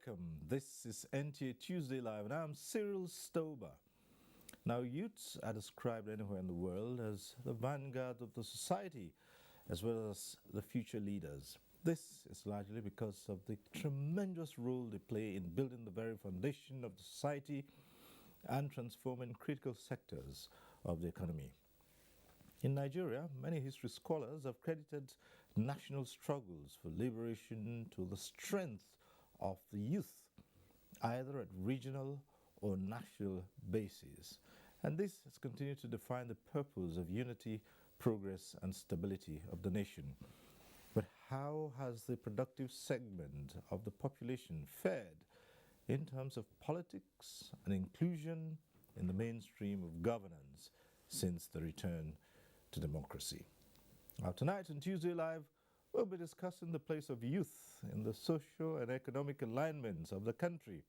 welcome. This is NTA Tuesday Live, and I'm Cyril Stober. Now, youths are described anywhere in the world as the vanguard of the society, as well as the future leaders. This is largely because of the tremendous role they play in building the very foundation of the society and transforming critical sectors of the economy. In Nigeria, many history scholars have credited national struggles for liberation to the strength of the youth, either at regional or national bases. And this has continued to define the purpose of unity, progress, and stability of the nation. But how has the productive segment of the population fared in terms of politics and inclusion in the mainstream of governance since the return to democracy? Now, tonight on Tuesday Live, we'll be discussing the place of youth in the socio and economic alignments of the country.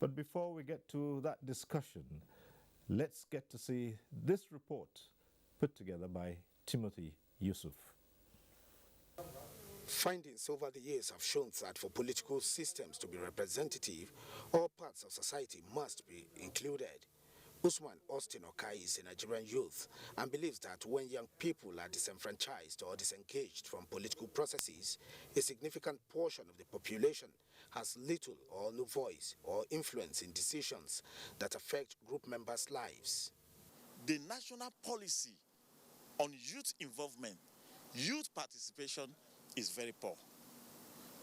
But before we get to that discussion, let's get to see this report put together by Timothy Yusuf. Findings over the years have shown that for political systems to be representative, all parts of society must be included. Usman Austin Okai is a Nigerian youth and believes that when young people are disenfranchised or disengaged from political processes, a significant portion of the population has little or no voice or influence in decisions that affect group members' lives. The national policy on youth involvement, youth participation is very poor,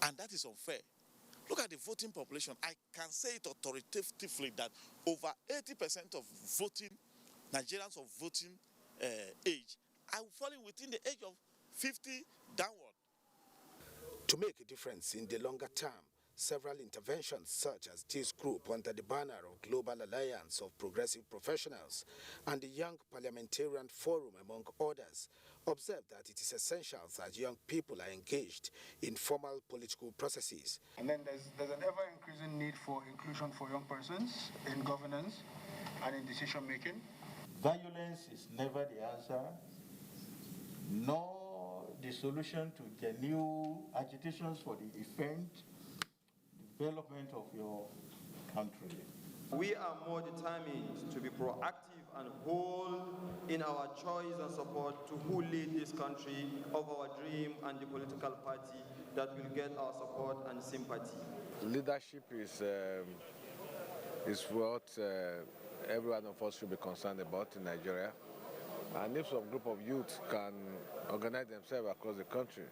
and that is unfair. Look at the voting population. I can say it authoritatively that over 80% of voting, Nigerians of voting age, are falling within the age of 50 downward. To make a difference in the longer term, several interventions such as this group under the banner of Global Alliance of Progressive Professionals and the Young Parliamentarian Forum, among others, observe that it is essential that young people are engaged in formal political processes. And then there's an ever-increasing need for inclusion for young persons in governance and in decision-making. Violence is never the answer, nor the solution to genuine agitations for the development of your country. We are more determined to be proactive and whole in our choice and support to who lead this country of our dream and the political party that will get our support and sympathy. Leadership is what every one of us should be concerned about in Nigeria. And if some group of youth can organize themselves across the country,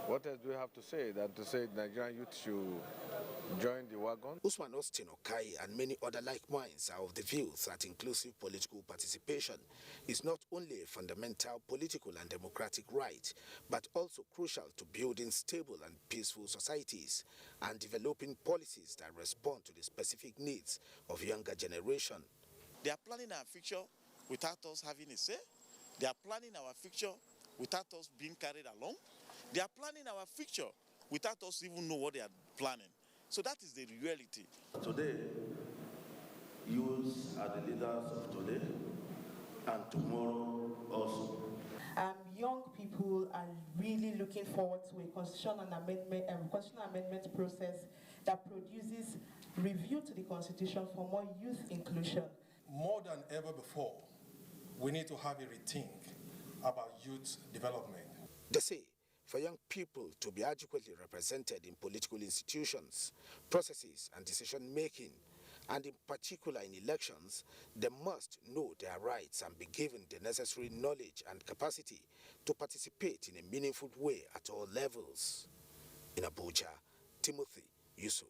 what else do we have to say than to say Nigerian youth should join the wagon? Usman Austin Okai and many other like minds are of the view that inclusive political participation is not only a fundamental political and democratic right, but also crucial to building stable and peaceful societies and developing policies that respond to the specific needs of younger generation. They are planning our future without us having a say. They are planning our future without us being carried along. They are planning our future without us even know what they are planning. So that is the reality. Today, youths are the leaders of today and tomorrow also. Young people are really looking forward to a constitutional amendment process that produces review to the Constitution for more youth inclusion. More than ever before, we need to have a rethink about youth development. They say, for young people to be adequately represented in political institutions, processes, and decision-making, and in particular in elections, they must know their rights and be given the necessary knowledge and capacity to participate in a meaningful way at all levels. In Abuja, Timothy Yusuf.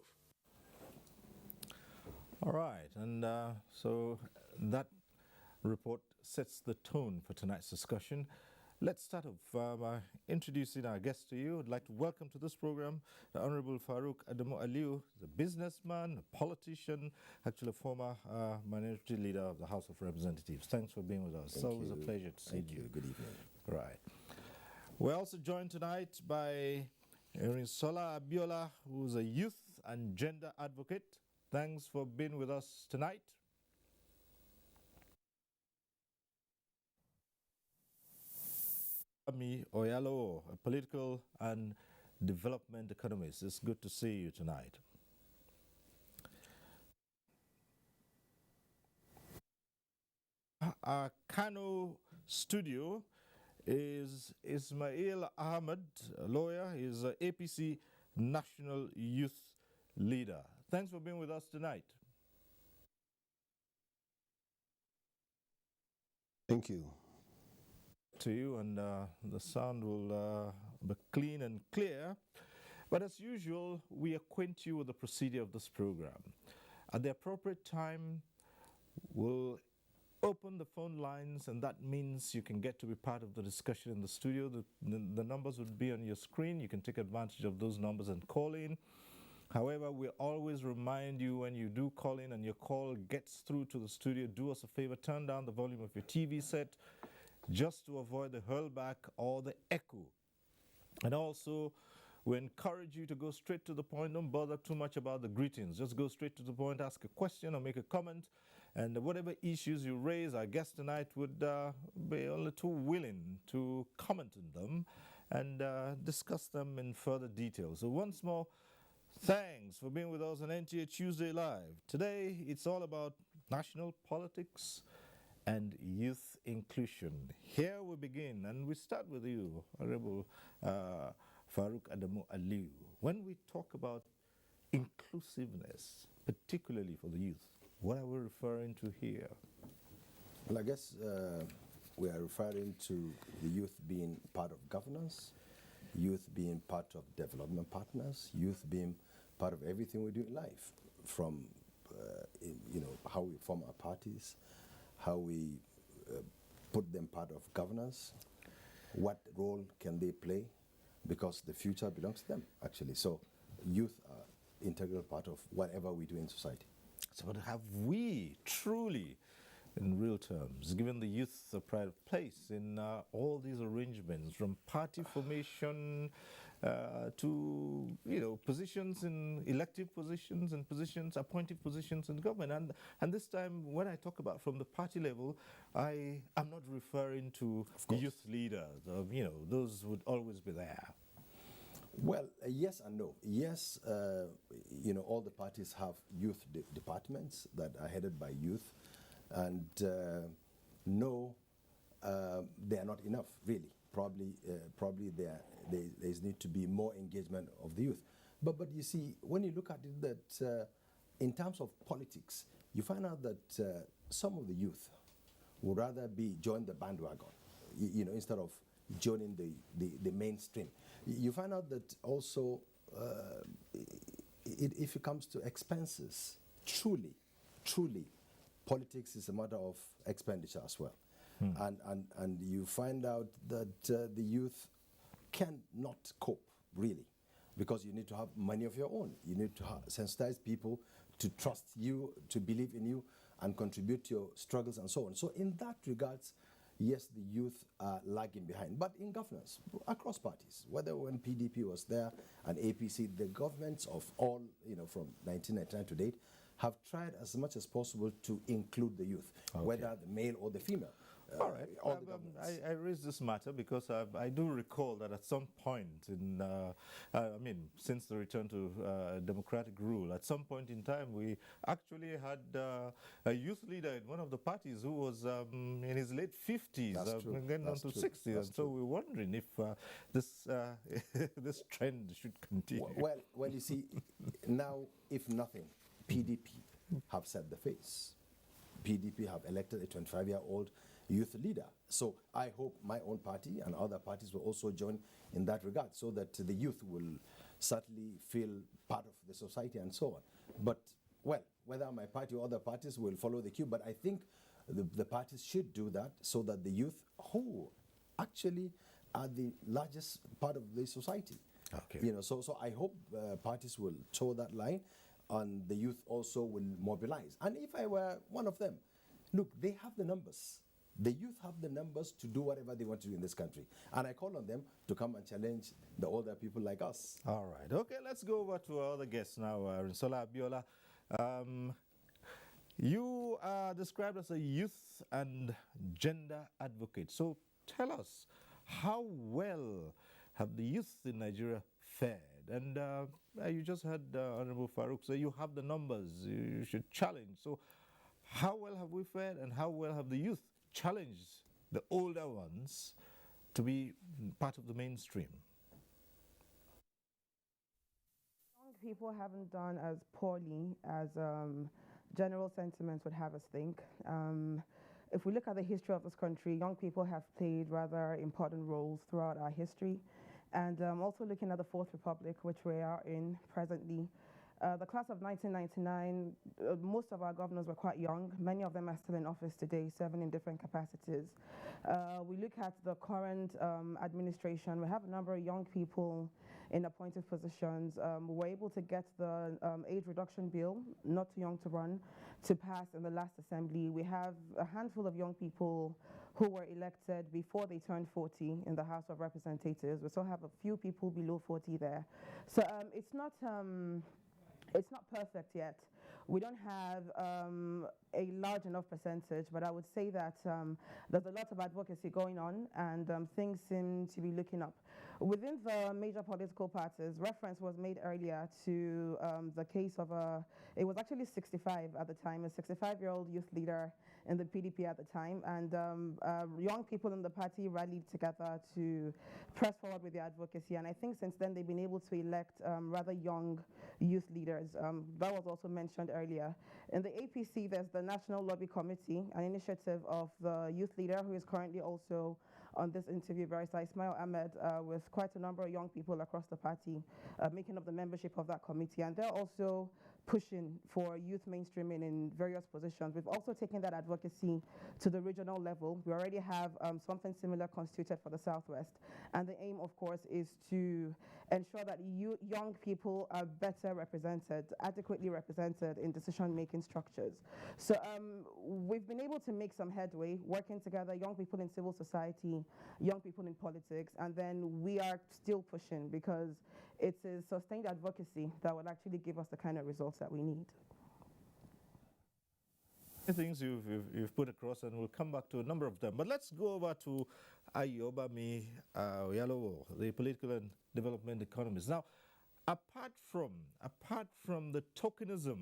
All right, and so that report sets the tone for tonight's discussion. Let's start off by introducing our guest to you. I'd like to welcome to this program the Honorable Farouk Adamu Aliu, the businessman, a politician, actually a former minority leader of the House of Representatives. Thanks for being with us. It's always a pleasure to see you. Thank you. Good evening. Right. We're also joined tonight by Erinsola Abiola, who's a youth and gender advocate. Thanks for being with us tonight. Ami Oyalo, a political and development economist. It's good to see you tonight. Our Kano studio is Ismail Ahmed, a lawyer. He's an APC National Youth Leader. Thanks for being with us tonight. Thank you. To you, and the sound will be clean and clear. But as usual, we acquaint you with the procedure of this program. At the appropriate time, we'll open the phone lines, and that means you can get to be part of the discussion in the studio. The numbers would be on your screen. You can take advantage of those numbers and call in. However, we always remind you, when you do call in and your call gets through to the studio, do us a favor, turn down the volume of your TV set just to avoid the hurlback or the echo. And also, we encourage you to go straight to the point. Don't bother too much about the greetings. Just go straight to the point, ask a question or make a comment. And whatever issues you raise, our guest tonight would be only too willing to comment on them and discuss them in further detail. So once more, thanks for being with us on NTA Tuesday Live. Today, it's all about national politics and youth inclusion. Here we begin, and we start with you, Honorable Farouk Adamu Aliu. When we talk about inclusiveness, particularly for the youth, what are we referring to here? Well, I guess we are referring to the youth being part of governance, youth being part of development partners, youth being part of everything we do in life, from how we form our parties, how we put them part of governance, what role can they play, because the future belongs to them, actually. So youth are integral part of whatever we do in society. So but have we truly, in real terms, given the youth a pride of place in all these arrangements, from party formation to positions in elective positions and positions, appointed positions in government? And this time, when I talk about from the party level, I am not referring to youth leaders. Those would always be there. Well, yes and no. Yes, all the parties have youth departments that are headed by youth, and no, they are not enough, really. Probably there need to be more engagement of the youth. But you see, when you look at it, that in terms of politics, you find out that some of the youth would rather join the bandwagon, instead of joining the mainstream. You find out that also, if it comes to expenses, truly, politics is a matter of expenditure as well. And you find out that the youth cannot cope, really, because you need to have money of your own. You need to sensitize people to trust you, to believe in you, and contribute to your struggles and so on. So in that regards, yes, the youth are lagging behind. But in governance, across parties, whether when PDP was there and APC, the governments of all, from 1999 to date, have tried as much as possible to include the youth, whether the male or the female. All right. I raised this matter because I do recall that at some point since the return to democratic rule, at some point in time, we actually had a youth leader in one of the parties who was in his late 50s, getting on to 60s. And so we're wondering if this trend should continue. Well, you see, now, if nothing, PDP have set the face. PDP have elected a 25-year-old youth leader. So I hope my own party and other parties will also join in that regard, so that the youth will certainly feel part of the society and so on. But, whether my party or other parties will follow the cue, but I think the parties should do that, so that the youth, who actually are the largest part of the society. So I hope parties will toe that line, and the youth also will mobilize. And if I were one of them, look, they have the numbers. The youth have the numbers to do whatever they want to do in this country. And I call on them to come and challenge the older people like us. All right. Okay, let's go over to our other guest now, Rinsola Abiola. You are described as a youth and gender advocate. So tell us, how well have the youth in Nigeria fared? And you just had Honorable Farouk say you have the numbers, you should challenge. So how well have we fared, and how well have the youth challenged the older ones to be part of the mainstream? Young people haven't done as poorly as general sentiments would have us think. If we look at the history of this country, young people have played rather important roles throughout our history. And also looking at the Fourth Republic, which we are in presently, the class of 1999, most of our governors were quite young. Many of them are still in office today, serving in different capacities. We look at the current administration, we have a number of young people in appointed positions. We were able to get the age reduction bill, not too young to run, to pass in the last assembly. We have a handful of young people who were elected before they turned 40 in the House of Representatives. We still have a few people below 40 there. So it's not perfect yet. We don't have a large enough percentage, but I would say that there's a lot of advocacy going on, and things seem to be looking up. Within the major political parties, reference was made earlier to the case of it was actually 65 at the time, a 65-year-old youth leader in the PDP at the time, and young people in the party rallied together to press forward with the advocacy, and I think since then they've been able to elect rather young youth leaders. That was also mentioned earlier. In the APC, there's the National Lobby Committee, an initiative of the youth leader who is currently also on this interview, Barrister Ismail Ahmed, with quite a number of young people across the party making up the membership of that committee, and they're also pushing for youth mainstreaming in various positions. We've also taken that advocacy to the regional level. We already have something similar constituted for the Southwest, and the aim, of course, is to ensure that young people are better represented, adequately represented in decision-making structures. So we've been able to make some headway working together, young people in civil society, young people in politics, and then we are still pushing because it's a sustained advocacy that will actually give us the kind of results that we need. The things you've put across, and we'll come back to a number of them. But let's go over to Ayobami Oyalowo, the political and development economist. Now, apart from the tokenism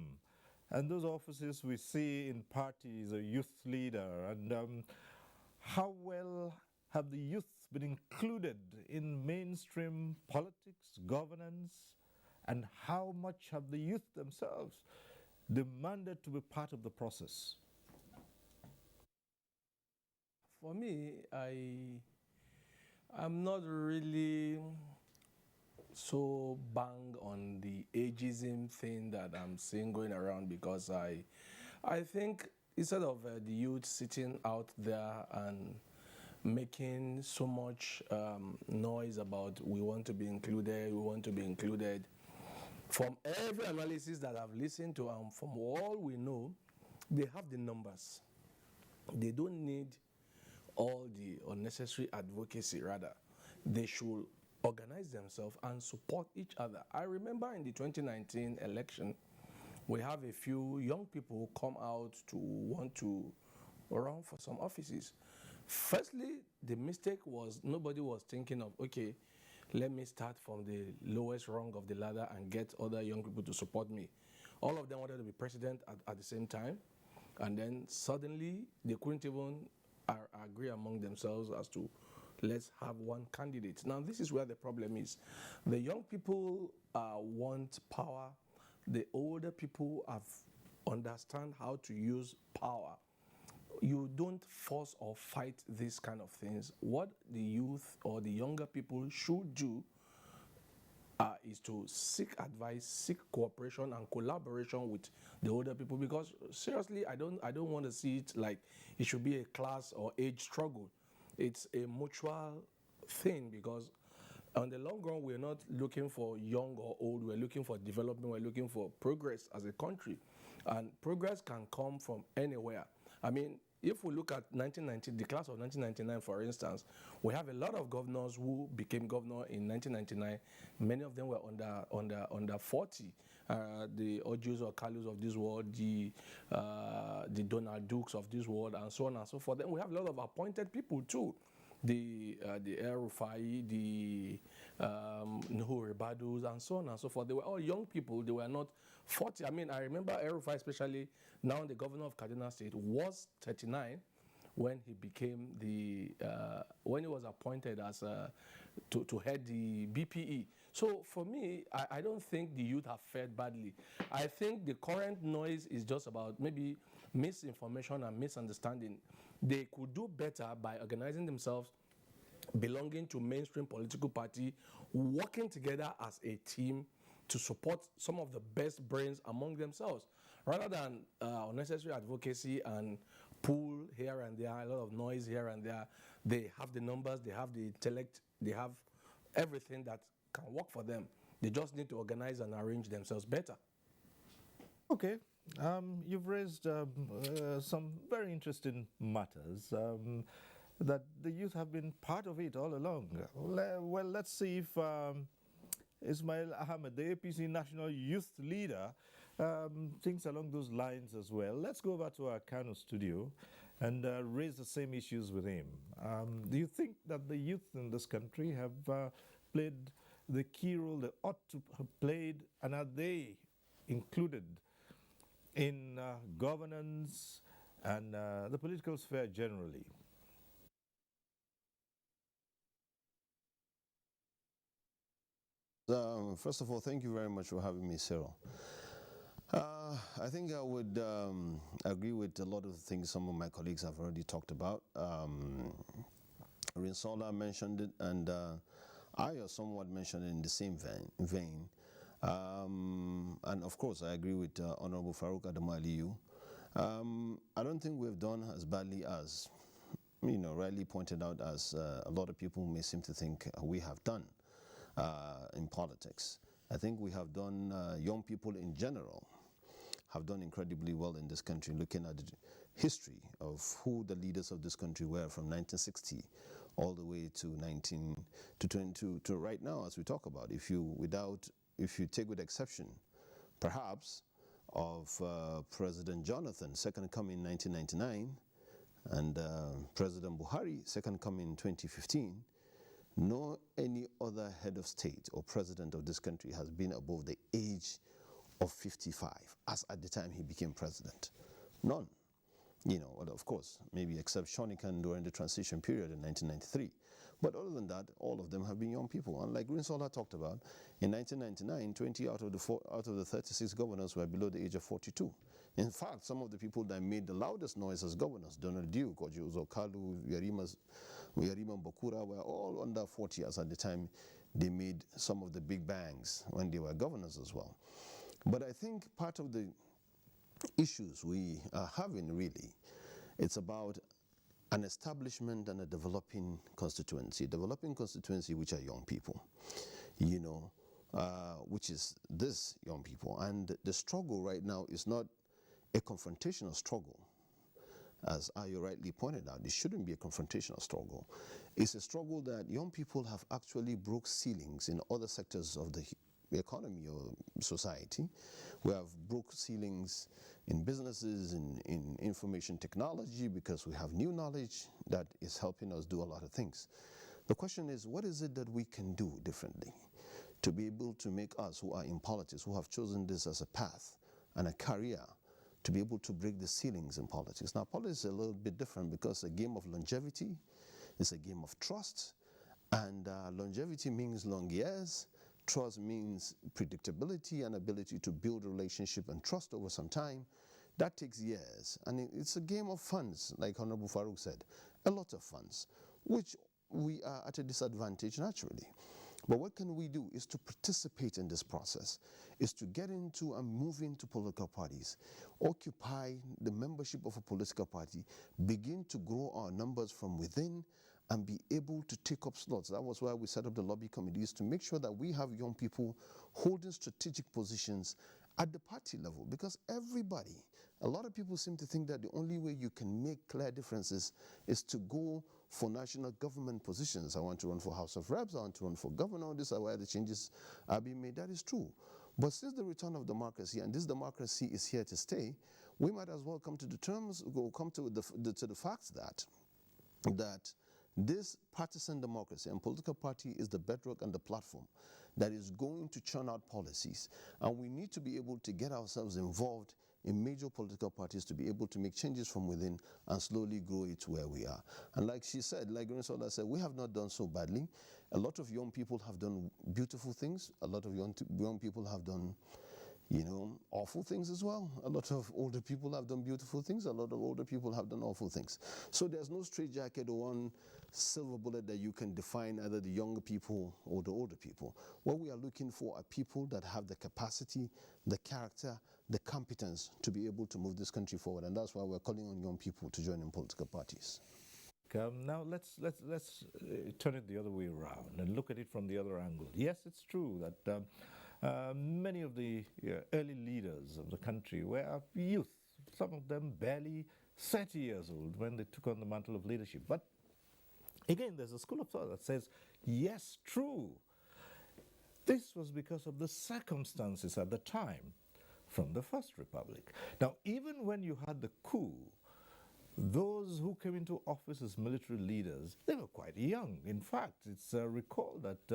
and those offices we see in parties, a youth leader, and how well have the youth been included in mainstream politics, governance, and how much have the youth themselves demanded to be part of the process? For me, I'm not really so bang on the ageism thing that I'm seeing going around, because I think instead of the youth sitting out there and making so much noise about we want to be included, from every analysis that I've listened to and from all we know, they have the numbers. They don't need all the unnecessary advocacy. Rather, they should organize themselves and support each other. I remember in the 2019 election, we have a few young people come out to want to run for some offices. Firstly, the mistake was nobody was thinking of, okay, let me start from the lowest rung of the ladder and get other young people to support me. All of them wanted to be president at the same time, and then suddenly they couldn't even agree among themselves as to let's have one candidate. Now, this is where the problem is. The young people want power. The older people understand how to use power. You don't force or fight these kind of things. What the youth or the younger people should do is to seek advice, seek cooperation and collaboration with the older people, because seriously, I don't want to see it like it should be a class or age struggle. It's a mutual thing, because on the long run, we're not looking for young or old, we're looking for development, we're looking for progress as a country. And progress can come from anywhere. I mean, if we look at 1990, the class of 1999, for instance, we have a lot of governors who became governor in 1999. Many of them were under 40. The Ojus or Kalus of this world, the Donald Dukes of this world, and so on and so forth. Then we have a lot of appointed people too. the El Rufai, the Nuhu Badus, and so on and so forth. They were all young people. They were not 40. I mean, I remember El Rufai, especially now the governor of Kaduna State, was 39 when he became when he was appointed as to head the BPE. So for me, I don't think the youth have fared badly. I think the current noise is just about maybe misinformation and misunderstanding. They could do better by organizing themselves, belonging to mainstream political party, working together as a team to support some of the best brains among themselves, rather than unnecessary advocacy and pull here and there, a lot of noise here and there. They have the numbers, they have the intellect, they have everything that can work for them. They just need to organize and arrange themselves better. Okay. You've raised some very interesting matters that the youth have been part of it all along. Well, let's see if Ismail Ahmed, the APC National Youth Leader, thinks along those lines as well. Let's go over to our Kano studio and raise the same issues with him. Do you think that the youth in this country have played the key role they ought to have played, and are they included in governance and the political sphere generally? First of all, thank you very much for having me, Cyril. I think I would agree with a lot of the things some of my colleagues have already talked about. Rinsola mentioned it, and I somewhat mentioned it in the same vein. And of course, I agree with Honorable Farouk Adamu Aliyu. I don't think we've done as badly as, rightly pointed out, as a lot of people may seem to think we have done in politics. I think we have done, young people in general have done incredibly well in this country, looking at the history of who the leaders of this country were from 1960 all the way to 2022 to right now, as we talk about. If you take with exception, perhaps, of President Jonathan, second coming in 1999, and President Buhari, second coming in 2015, no any other head of state or president of this country has been above the age of 55, as at the time he became president. None. Well, of course, maybe except Shonikan during the transition period in 1993. But other than that, all of them have been young people. And like Rinsola talked about, in 1999, 20 out of the 36 governors were below the age of 42. In fact, some of the people that made the loudest noise as governors, Donald Duke, Ojo Kalu, Yarima Bokura, were all under 40 as at the time they made some of the big bangs when they were governors as well. But I think part of the issues we are having really, it's about an establishment and a developing constituency which are young people, which is this young people. And the struggle right now is not a confrontational struggle. As Ayo rightly pointed out, it shouldn't be a confrontational struggle. It's a struggle that young people have actually broke ceilings in other sectors of the economy or society. We have broke ceilings in businesses, in information technology, because we have new knowledge that is helping us do a lot of things. The question is, what is it that we can do differently to be able to make us who are in politics, who have chosen this as a path and a career, to be able to break the ceilings in politics? Now, politics is a little bit different because it's a game of longevity, it's a game of trust, and longevity means long years. Trust means predictability and ability to build relationship and trust over some time. That takes years. And it's a game of funds, like Honorable Farouk said, a lot of funds, which we are at a disadvantage naturally. But what can we do is to participate in this process, is to get into and move into political parties, occupy the membership of a political party, begin to grow our numbers from within, and be able to take up slots. That was why we set up the lobby committees, to make sure that we have young people holding strategic positions at the party level. Because everybody, a lot of people seem to think that the only way you can make clear differences is to go for national government positions. I want to run for House of Reps, I want to run for governor. These are where the changes are being made. That is true. But since the return of democracy, and this democracy is here to stay, we might as well come to the terms, come to the facts that This partisan democracy and political party is the bedrock and the platform that is going to churn out policies. And we need to be able to get ourselves involved in major political parties to be able to make changes from within and slowly grow it to where we are. And like she said, like Grinsola said, we have not done so badly. A lot of young people have done beautiful things. A lot of young people have done, you know, awful things as well. A lot of older people have done beautiful things. A lot of older people have done awful things. So there's no straitjacket or one silver bullet that you can define either the younger people or the older people. What we are looking for are people that have the capacity, the character, the competence to be able to move this country forward. And that's why we're calling on young people to join in political parties. Now let's turn it the other way around and look at it from the other angle. Yes, it's true that many of the early leaders of the country were youth, some of them barely 30 years old when they took on the mantle of leadership. But again, there's a school of thought that says, yes, true. This was because of the circumstances at the time from the First Republic. Now, even when you had the coup, those who came into office as military leaders, they were quite young. In fact, it's recalled that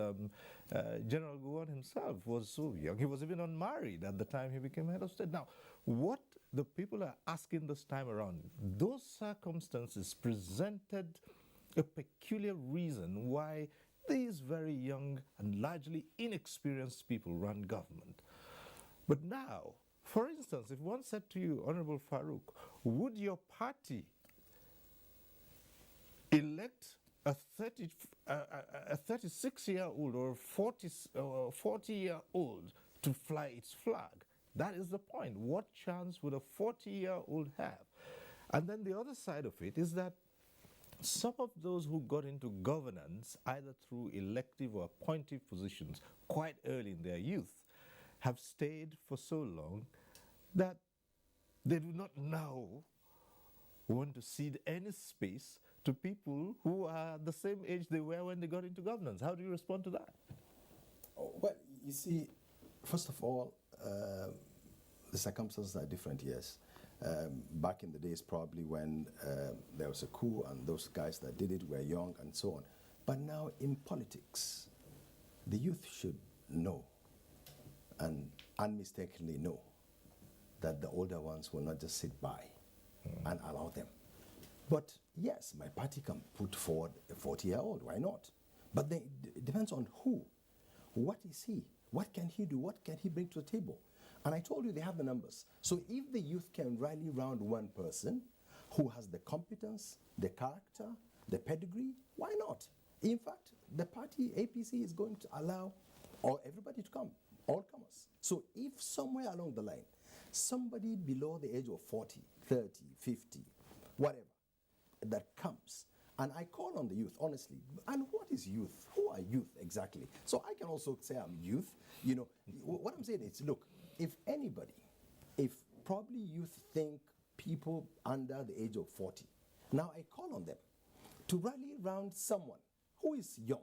General Gowon himself was so young. He was even unmarried at the time he became head of state. Now, what the people are asking this time around, those circumstances presented a peculiar reason why these very young and largely inexperienced people run government. But now, for instance, if one said to you, Honorable Farouk, would your party elect a 36-year-old or 40-year-old to fly its flag? That is the point. What chance would a 40-year-old have? And then the other side of it is that some of those who got into governance, either through elective or appointive positions quite early in their youth, have stayed for so long that they do not now want to cede any space to people who are the same age they were when they got into governance. How do you respond to that? Oh, well, you see, first of all, the circumstances are different, yes. Back in the days, probably when there was a coup and those guys that did it were young and so on. But now in politics, the youth should know and unmistakably know that the older ones will not just sit by and allow them. But yes, my party can put forward a 40-year-old, why not? But then it depends on who. What is he? What can he do? What can he bring to the table? And I told you they have the numbers. So if the youth can rally around one person who has the competence, the character, the pedigree, why not? In fact, the party, APC, is going to allow everybody to come, all comers. So if somewhere along the line, somebody below the age of 40, 30, 50, whatever, that comes, and I call on the youth, honestly, and what is youth? Who are youth exactly? So I can also say I'm youth. You know, what I'm saying is, look, if anybody, if probably youth think people under the age of 40, now I call on them to rally around someone who is young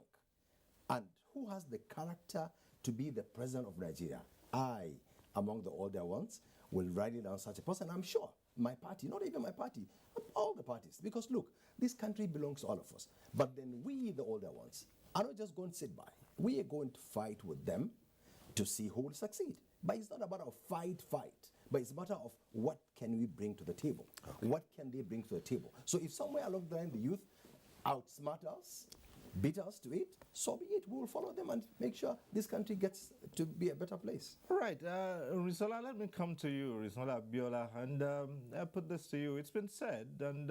and who has the character to be the president of Nigeria. I, among the older ones, will rally around such a person. I'm sure my party, not even my party, all the parties, because look, this country belongs to all of us. But then we, the older ones, are not just going to sit by. We are going to fight with them to see who will succeed. But it's not about a fight, but it's a matter of what can we bring to the table? Okay. What can they bring to the table? So if somewhere along the line the youth outsmart us, beat us to it, so be it. We will follow them and make sure this country gets to be a better place. All right, Risola, let me come to you, Risola Biola, and I put this to you. It's been said, and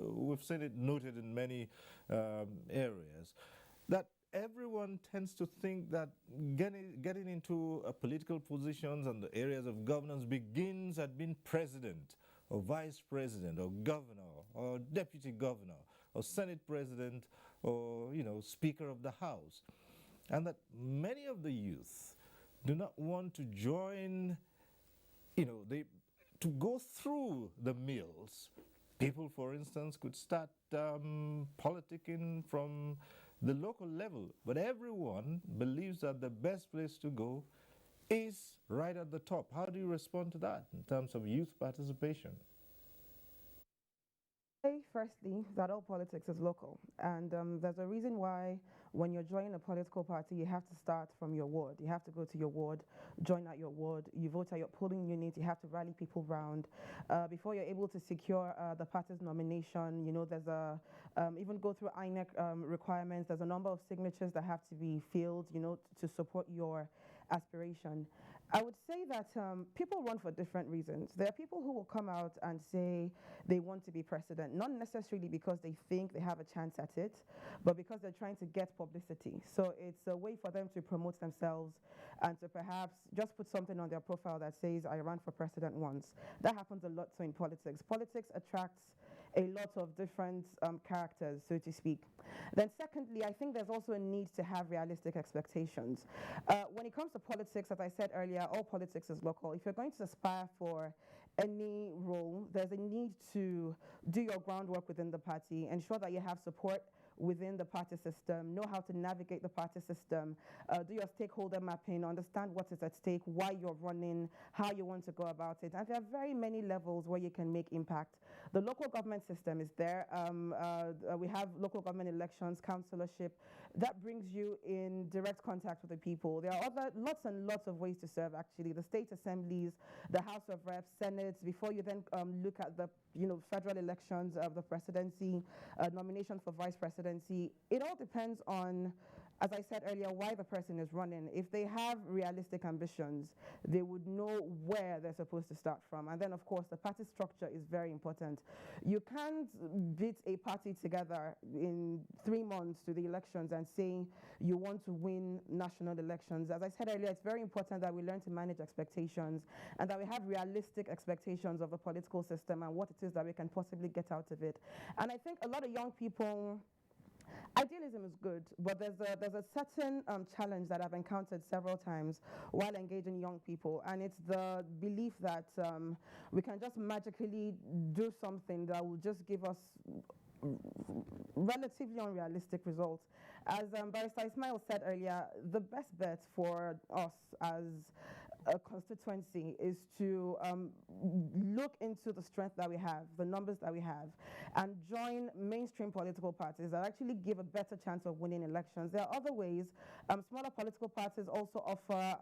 we've seen it noted in many areas, that everyone tends to think that getting into political positions and the areas of governance begins at being president or vice president or governor or deputy governor or senate president or, you know, speaker of the house. And that many of the youth do not want to join, you know, to go through the mills. People, for instance, could start politicking from the local level, but everyone believes that the best place to go is right at the top. How do you respond to that in terms of youth participation? Firstly, that all politics is local, and there's a reason why when you're joining a political party, you have to start from your ward. You have to go to your ward, join at your ward, you vote at your polling unit, you have to rally people round. Before you're able to secure the party's nomination, you know, there's even go through INEC requirements, there's a number of signatures that have to be filled, you know, to support your aspiration. I would say that people run for different reasons. There are people who will come out and say they want to be president, not necessarily because they think they have a chance at it, but because they're trying to get publicity. So it's a way for them to promote themselves and to perhaps just put something on their profile that says, I ran for president once. That happens a lot so in politics. Politics attracts a lot of different characters, so to speak. Then secondly, I think there's also a need to have realistic expectations. When it comes to politics, as I said earlier, all politics is local. If you're going to aspire for any role, there's a need to do your groundwork within the party, ensure that you have support within the party system, know how to navigate the party system, do your stakeholder mapping, understand what is at stake, why you're running, how you want to go about it. And there are very many levels where you can make impact. The local government system is there. We have local government elections, councillorship. That brings you in direct contact with the people. There are lots and lots of ways to serve, actually. The state assemblies, the House of Reps, Senates, before you then look at the federal elections of the presidency, nomination for vice presidency. It all depends on, as I said earlier, why the person is running. If they have realistic ambitions, they would know where they're supposed to start from. And then, of course, the party structure is very important. You can't beat a party together in 3 months to the elections and say you want to win national elections. As I said earlier, it's very important that we learn to manage expectations and that we have realistic expectations of the political system and what it is that we can possibly get out of it. And I think a lot of young people, idealism is good, but there's a certain challenge that I've encountered several times while engaging young people, and it's the belief that we can just magically do something that will just give us relatively unrealistic results. As Barrister Ismail said earlier, the best bet for us as a constituency is to look into the strength that we have, the numbers that we have, and join mainstream political parties that actually give a better chance of winning elections. There are other ways. Smaller political parties also offer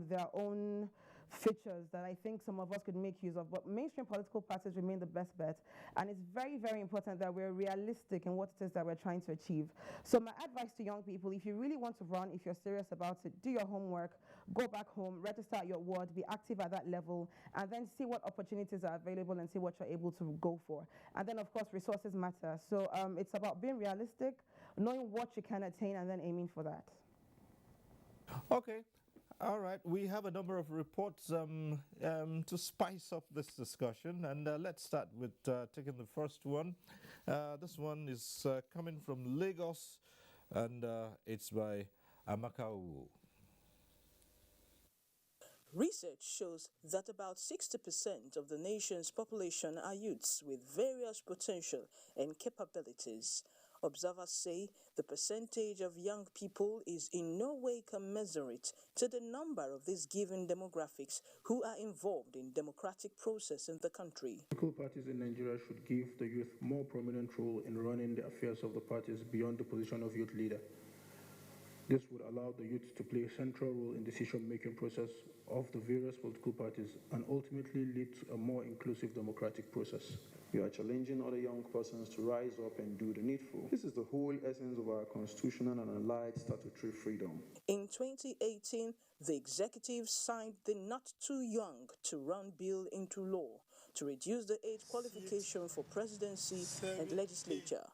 their own features that I think some of us could make use of, but mainstream political parties remain the best bet, and it's very, very important that we're realistic in what it is that we're trying to achieve. So my advice to young people, if you really want to run, if you're serious about it, do your homework, go back home, register at your ward, be active at that level, and then see what opportunities are available and see what you're able to go for. And then, of course, resources matter. So it's about being realistic, knowing what you can attain, and then aiming for that. Okay. All right, we have a number of reports to spice up this discussion, and let's start with taking the first one. This one is coming from Lagos, and it's by Amakau. Research shows that about 60% of the nation's population are youths with various potential and capabilities. Observers say the percentage of young people is in no way commensurate to the number of these given demographics who are involved in democratic process in the country. Political parties in Nigeria should give the youth more prominent role in running the affairs of the parties beyond the position of youth leader. This would allow the youth to play a central role in decision-making process of the various political parties and ultimately lead to a more inclusive democratic process. We are challenging other young persons to rise up and do the needful. This is the whole essence of our constitutional and allied statutory freedom. In 2018, the executive signed the Not Too Young to Run bill into law to reduce the age qualification for presidency and legislature.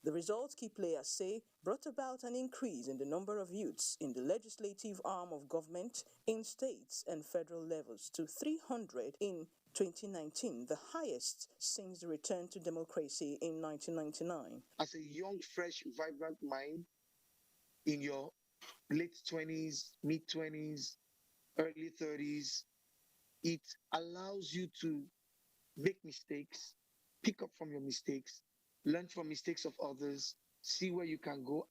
The results, key players say, brought about an increase in the number of youths in the legislative arm of government in states and federal levels to 300 in 2019, the highest since the return to democracy in 1999. As a young, fresh, vibrant mind in your late 20s, mid-20s, early 30s, it allows you to make mistakes, pick up from your mistakes, learn from mistakes of others, see where you can go,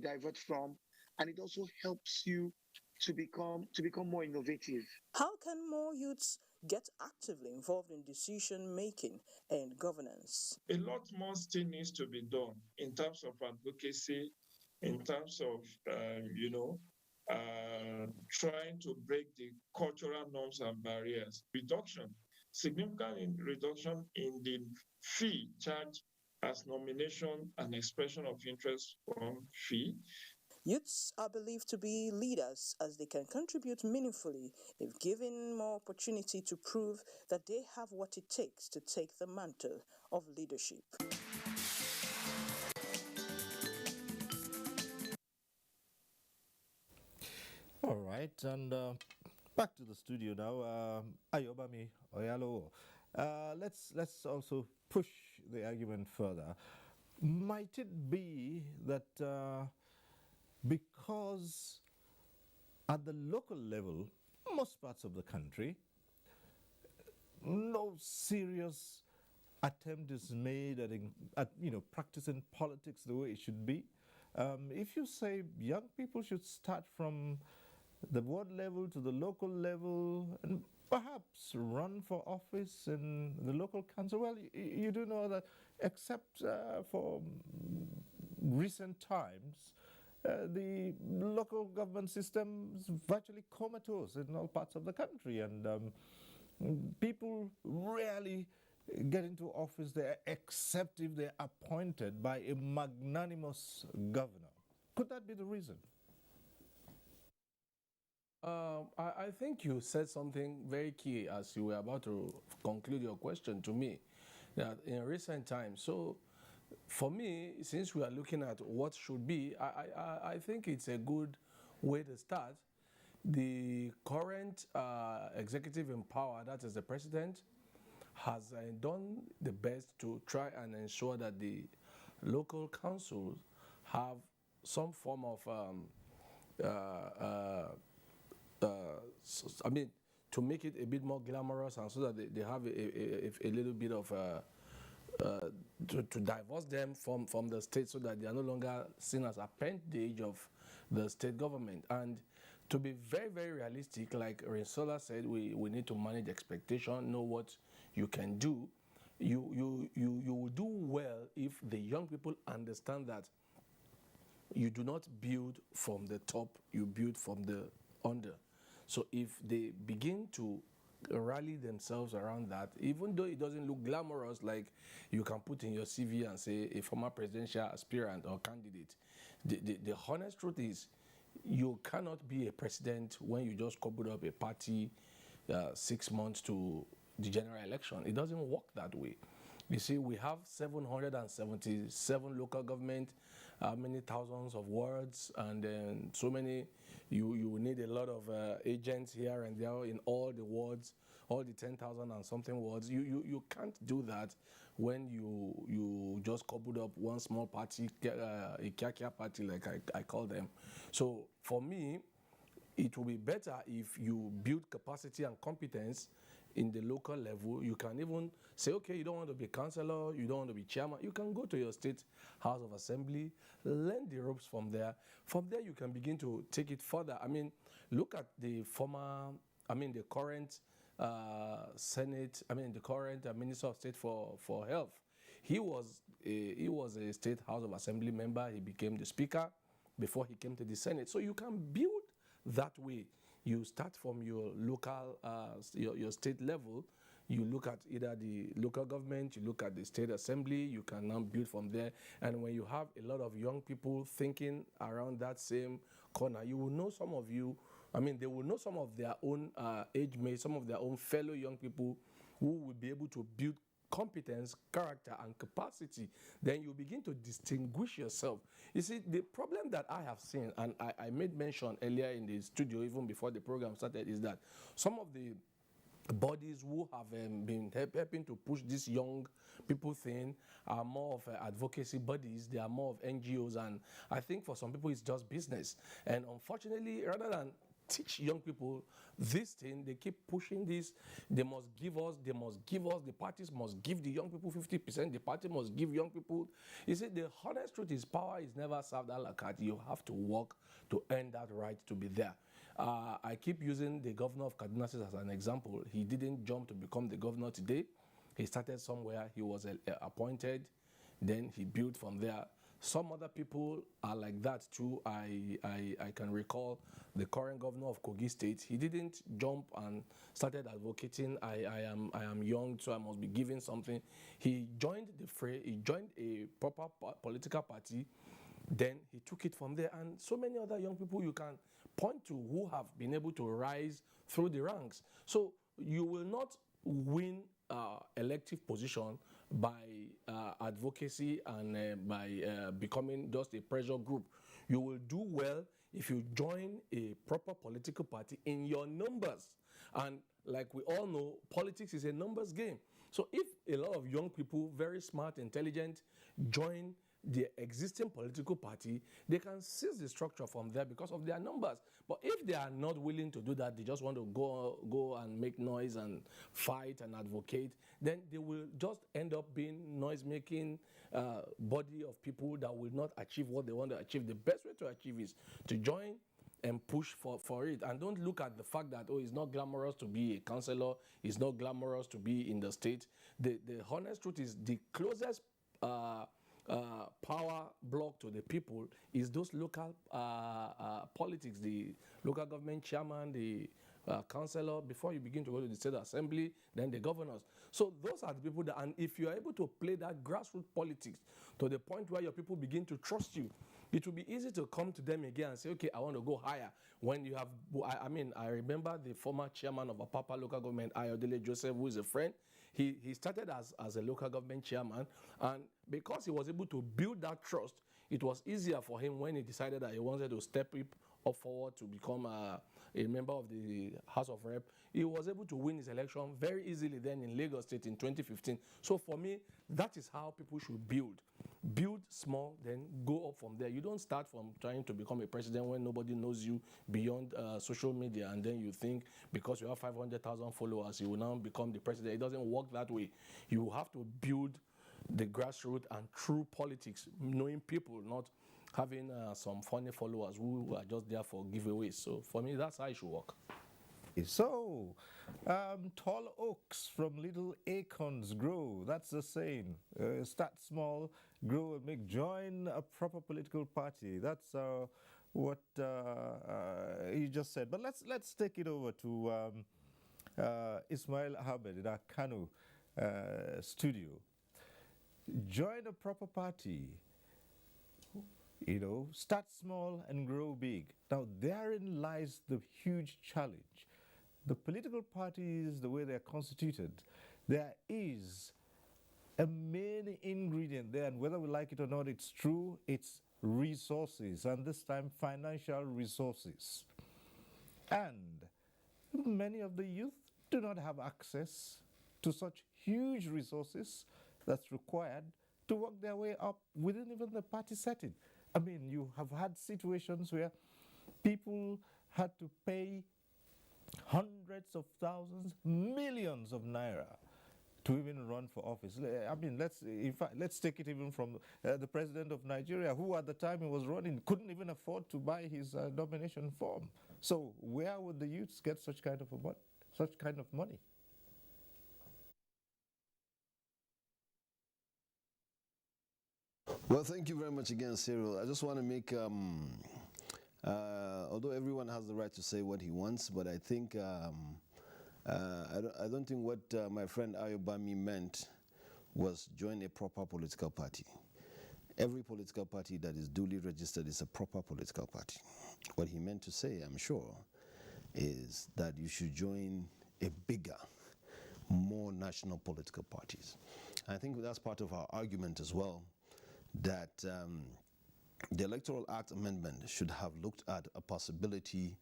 divert from. And it also helps you to become more innovative. How can more youths get actively involved in decision making and governance? A lot more still needs to be done in terms of advocacy, in terms of, trying to break the cultural norms and barriers. Significant reduction in the fee charged as nomination and expression of interest from fee. Youths are believed to be leaders as they can contribute meaningfully if given more opportunity to prove that they have what it takes to take the mantle of leadership. All right, and back to the studio now. Ayobami Oyalo. Let's also push the argument further. Might it be that because at the local level, most parts of the country, no serious attempt is made at practicing politics the way it should be? If you say young people should start from the ward level to the local level and perhaps run for office in the local council, well, you do know that except for recent times, the local government system is virtually comatose in all parts of the country, and people rarely get into office there except if they're appointed by a magnanimous governor. Could that be the reason? I think you said something very key as you were about to conclude your question to me, that in recent times. So for me, since we are looking at what should be, I think it's a good way to start. The current executive in power, that is the president, has done the best to try and ensure that the local councils have some form of to make it a bit more glamorous, and so that they have a little bit of to divorce them from the state, so that they are no longer seen as appendage of the state government. And to be very, very realistic, like Rinsola said, we need to manage expectation, know what you can do. You will do well if the young people understand that you do not build from the top, you build from the under. So if they begin to rally themselves around that, even though it doesn't look glamorous, like you can put in your CV and say a former presidential aspirant or candidate, the honest truth is you cannot be a president when you just cobbled up a party 6 months to the general election. It doesn't work that way. You see, we have 777 local government, many thousands of wards, and then so many. You need a lot of agents here and there in all the wards, all the 10,000 and something wards. You can't do that when you just cobbled up one small party, a kia party, like I call them. So for me, it will be better if you build capacity and competence in the local level. You can even say, okay, you don't want to be councillor, you don't want to be chairman. You can go to your state house of assembly, learn the ropes from there. From there, you can begin to take it further. I mean, look at the current Senate, the current Minister of State for Health. He was a state house of assembly member. He became the speaker before he came to the Senate. So you can build that way. You start from your local, your state level. You look at either the local government, you look at the state assembly, you can now build from there. And when you have a lot of young people thinking around that same corner, you will know some of you, they will know some of their own age mates, some of their own fellow young people who will be able to build competence, character, and capacity. Then you begin to distinguish yourself. You see, the problem that I have seen, and I made mention earlier in the studio, even before the program started, is that some of the bodies who have been helping to push this young people thing are more of advocacy bodies. They are more of NGOs, and I think for some people it's just business. And unfortunately, rather than teach young people this thing, they keep pushing this. They must give us, the parties must give the young people 50%, the party must give young people. You see, the honest truth is power is never served a la carte. You have to work to earn that right to be there. I keep using the governor of Kaduna as an example. He didn't jump to become the governor today. He started somewhere, he was appointed, then he built from there. Some other people are like that too. I can recall the current governor of Kogi State. He didn't jump and started advocating, I am young, so I must be given something. He joined the fray, he joined a proper political party, then he took it from there. And so many other young people you can point to who have been able to rise through the ranks. So you will not win elective position by advocacy and by becoming just a pressure group. You will do well if you join a proper political party in your numbers. And like we all know, politics is a numbers game. So if a lot of young people, very smart, intelligent, join the existing political party, they can seize the structure from there because of their numbers. But if they are not willing to do that, they just want to go and make noise and fight and advocate, then they will just end up being noise-making body of people that will not achieve what they want to achieve. The best way to achieve is to join and push for it. And don't look at the fact that, oh, it's not glamorous to be a councillor, it's not glamorous to be in the state. The honest truth is the closest power block to the people is those local politics, the local government chairman, the councillor, before you begin to go to the state assembly, then the governors. So those are the people that, and if you are able to play that grassroots politics to the point where your people begin to trust you, it will be easy to come to them again and say, okay, I want to go higher. When you have, I remember the former chairman of Apapa local government, Ayodele Joseph, who is a friend. He started as a local government chairman, and because he was able to build that trust, it was easier for him when he decided that he wanted to step up forward to become a member of the House of Rep. He was able to win his election very easily then in Lagos State in 2015. So for me, that is how people should build. Build small, then go up from there. You don't start from trying to become a president when nobody knows you beyond social media, and then you think because you have 500,000 followers, you will now become the president. It doesn't work that way. You have to build the grassroots and true politics, knowing people, not having some funny followers who are just there for giveaways. So for me, that's how it should work. So, tall oaks from little acorns grow. That's the saying. Start small, grow and make. Join a proper political party. That's what you just said. But let's take it over to Ismail Ahmed in our Kano studio. Join a proper party. You know, start small and grow big. Now, therein lies the huge challenge. The political parties, the way they are constituted, there is a main ingredient there, and whether we like it or not, it's true, it's resources, and this time financial resources. And many of the youth do not have access to such huge resources that's required to work their way up within even the party setting. I mean, you have had situations where people had to pay hundreds of thousands, millions of naira to even run for office. I mean, let's take it even from the president of Nigeria, who at the time he was running couldn't even afford to buy his nomination form. So where would the youths get such kind of money? Well, thank you very much again, Cyril. I just want to make, although everyone has the right to say what he wants, but I think, I don't think what my friend Ayobami meant was join a proper political party. Every political party that is duly registered is a proper political party. What he meant to say, I'm sure, is that you should join a bigger, more national political parties. I think that's part of our argument as well, that the Electoral Act amendment should have looked at a possibility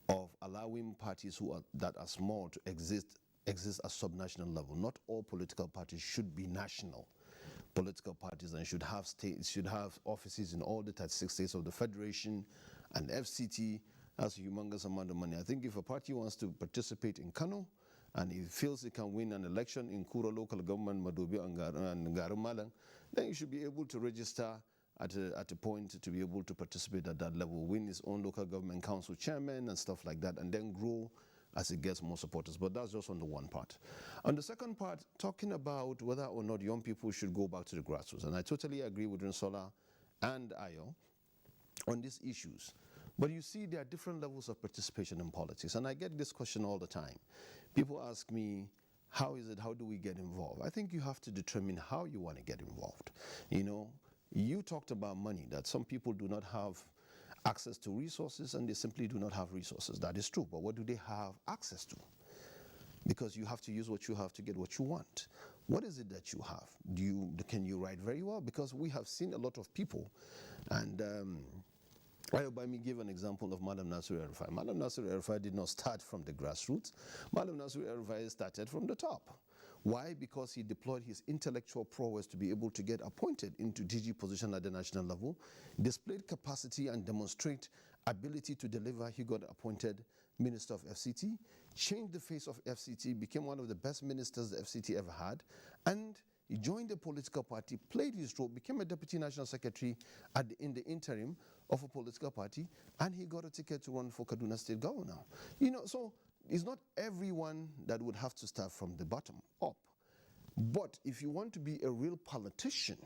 of allowing parties that are small to exist at subnational level. Not all political parties should be national political parties and should have offices in all the 36 states of the Federation, and FCT. That's a humongous amount of money. I think if a party wants to participate in Kano and he feels it can win an election in Kuro local government, Madobi and Garumalang, then you should be able to register at a point to be able to participate at that level, win his own local government council chairman and stuff like that, and then grow as it gets more supporters. But that's just on the one part. On the second part, talking about whether or not young people should go back to the grassroots, and I totally agree with Rinsola and Ayo on these issues. But you see, there are different levels of participation in politics, and I get this question all the time. People ask me, how is it, how do we get involved? I think you have to determine how you want to get involved. You know, you talked about money, that some people do not have access to resources and they simply do not have resources. That is true, but what do they have access to? Because you have to use what you have to get what you want. What is it that you have? Can you write very well? Because we have seen a lot of people, and by me give an example of Madam Nasir El-Rufai. Madam Nasir El-Rufai did not start from the grassroots. Madam Nasir El-Rufai started from the top. Why? Because he deployed his intellectual prowess to be able to get appointed into DG position at the national level, displayed capacity and demonstrate ability to deliver. He got appointed Minister of FCT, changed the face of FCT, became one of the best ministers the FCT ever had, and he joined a political party, played his role, became a deputy national secretary in the interim of a political party, and he got a ticket to run for Kaduna State Governor. You know, so it's not everyone that would have to start from the bottom up. But if you want to be a real politician,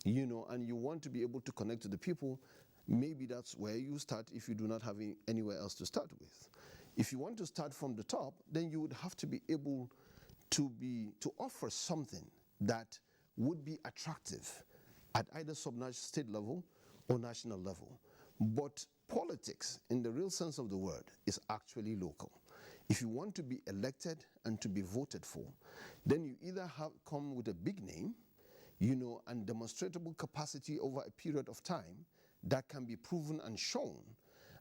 you know, and you want to be able to connect to the people, maybe that's where you start if you do not have anywhere else to start with. If you want to start from the top, then you would have to be able to offer something that would be attractive at either state level or national level. But politics, in the real sense of the word, is actually local. If you want to be elected and to be voted for, then you either come with a big name, you know, and demonstrable capacity over a period of time that can be proven and shown,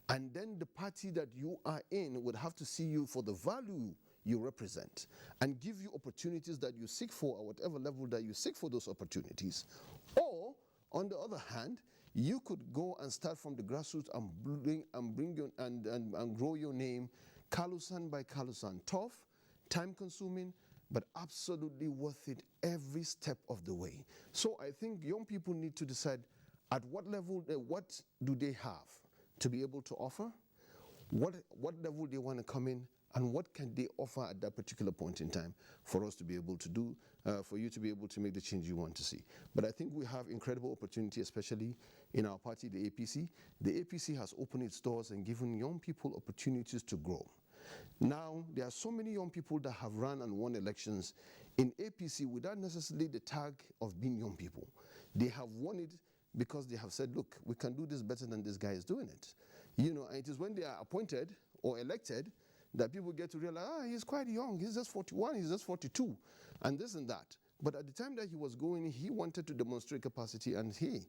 and then the party that you are in would have to see you for the value you represent and give you opportunities that you seek for at whatever level that you seek for those opportunities. Or, on the other hand, you could go and start from the grassroots and grow your name, Kalusan by Kalusan. Tough, time-consuming, but absolutely worth it every step of the way. So I think young people need to decide at what level, what do they have to be able to offer, what level they want to come in, and what can they offer at that particular point in time for us to be able to do, for you to be able to make the change you want to see. But I think we have incredible opportunity, especially in our party, the APC. The APC has opened its doors and given young people opportunities to grow. Now, there are so many young people that have run and won elections in APC without necessarily the tag of being young people. They have won it because they have said, look, we can do this better than this guy is doing it. You know, and it is when they are appointed or elected that people get to realize, he's quite young, he's just 41, he's just 42, and this and that. But at the time that he was going, he wanted to demonstrate capacity, and hey,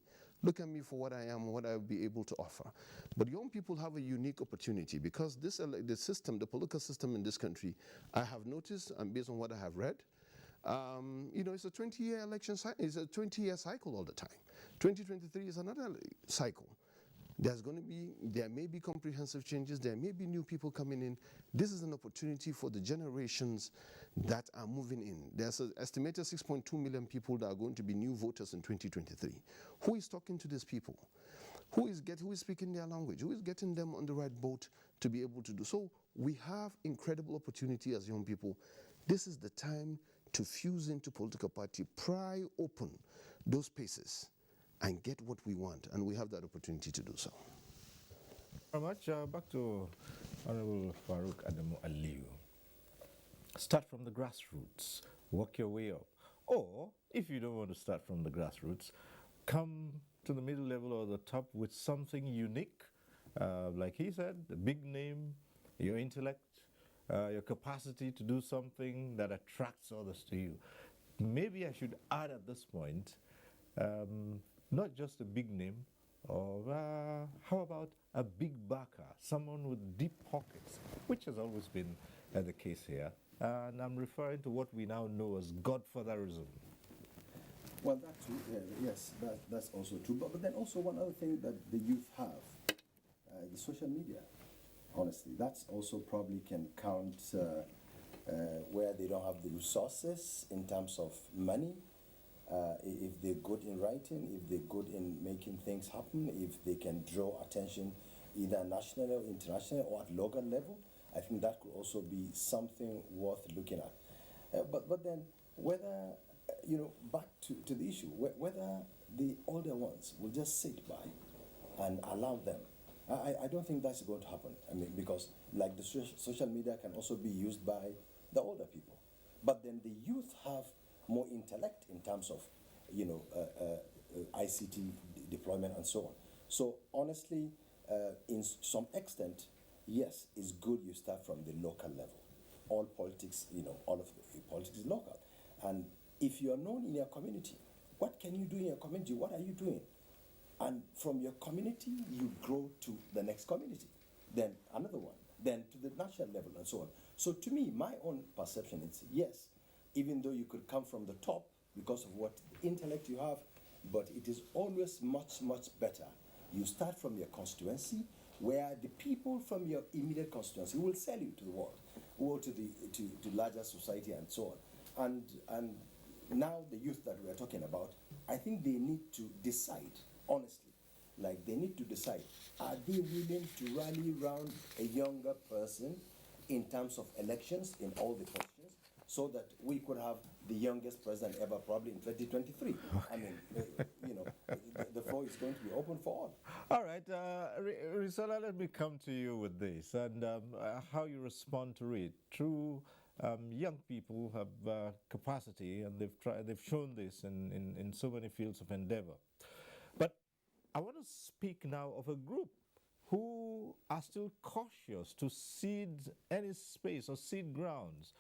look at me for what I am, what I will be able to offer. But young people have a unique opportunity because the system, the political system in this country, I have noticed, and based on what I have read, you know, it's a 20-year election cycle, it's a 20-year cycle all the time. 2023 is another cycle. There may be comprehensive changes, there may be new people coming in. This is an opportunity for the generations that are moving in. There's an estimated 6.2 million people that are going to be new voters in 2023. Who is talking to these people? Who is speaking their language? Who is getting them on the right boat to be able to do? So we have incredible opportunity as young people. This is the time to fuse into political party, pry open those spaces and get what we want, and we have that opportunity to do so. Very much. Back to Honorable Farouk Adamu Aliyu. Start from the grassroots, work your way up. Or, if you don't want to start from the grassroots, come to the middle level or the top with something unique. Like he said, the big name, your intellect, your capacity to do something that attracts others to you. Maybe I should add at this point, not just a big name, or how about a big backer, someone with deep pockets, which has always been the case here. And I'm referring to what we now know as godfatherism. Well, that too, yes, that's also true. But then also one other thing that the youth have, the social media, honestly, that's also probably can count where they don't have the resources in terms of money, If they're good in writing, if they're good in making things happen, if they can draw attention either nationally or internationally or at local level, I think that could also be something worth looking at. But then whether, back to the issue, whether the older ones will just sit by and allow them. I don't think that's going to happen. I mean, because like the social media can also be used by the older people. But then the youth have more intellect in terms of, ICT deployment and so on. So honestly, in some extent, yes, it's good you start from the local level. All politics, all of the politics is local. And if you are known in your community, what can you do in your community? What are you doing? And from your community, you grow to the next community, then another one, then to the national level, and so on. So to me, my own perception is yes, even though you could come from the top because of what intellect you have, but it is always much, much better. You start from your constituency, where the people from your immediate constituency will sell you to the world, or to larger society, and so on. And now the youth that we are talking about, I think they need to decide honestly. Like they need to decide, are they willing to rally around a younger person in terms of elections in all the positions, so that we could have the youngest president ever probably in 2023. I mean, the floor is going to be open for all. All right, Risola, let me come to you with this and how you respond to it. True, young people have capacity, and they've shown this in so many fields of endeavor. But I want to speak now of a group who are still cautious to cede any space or cede grounds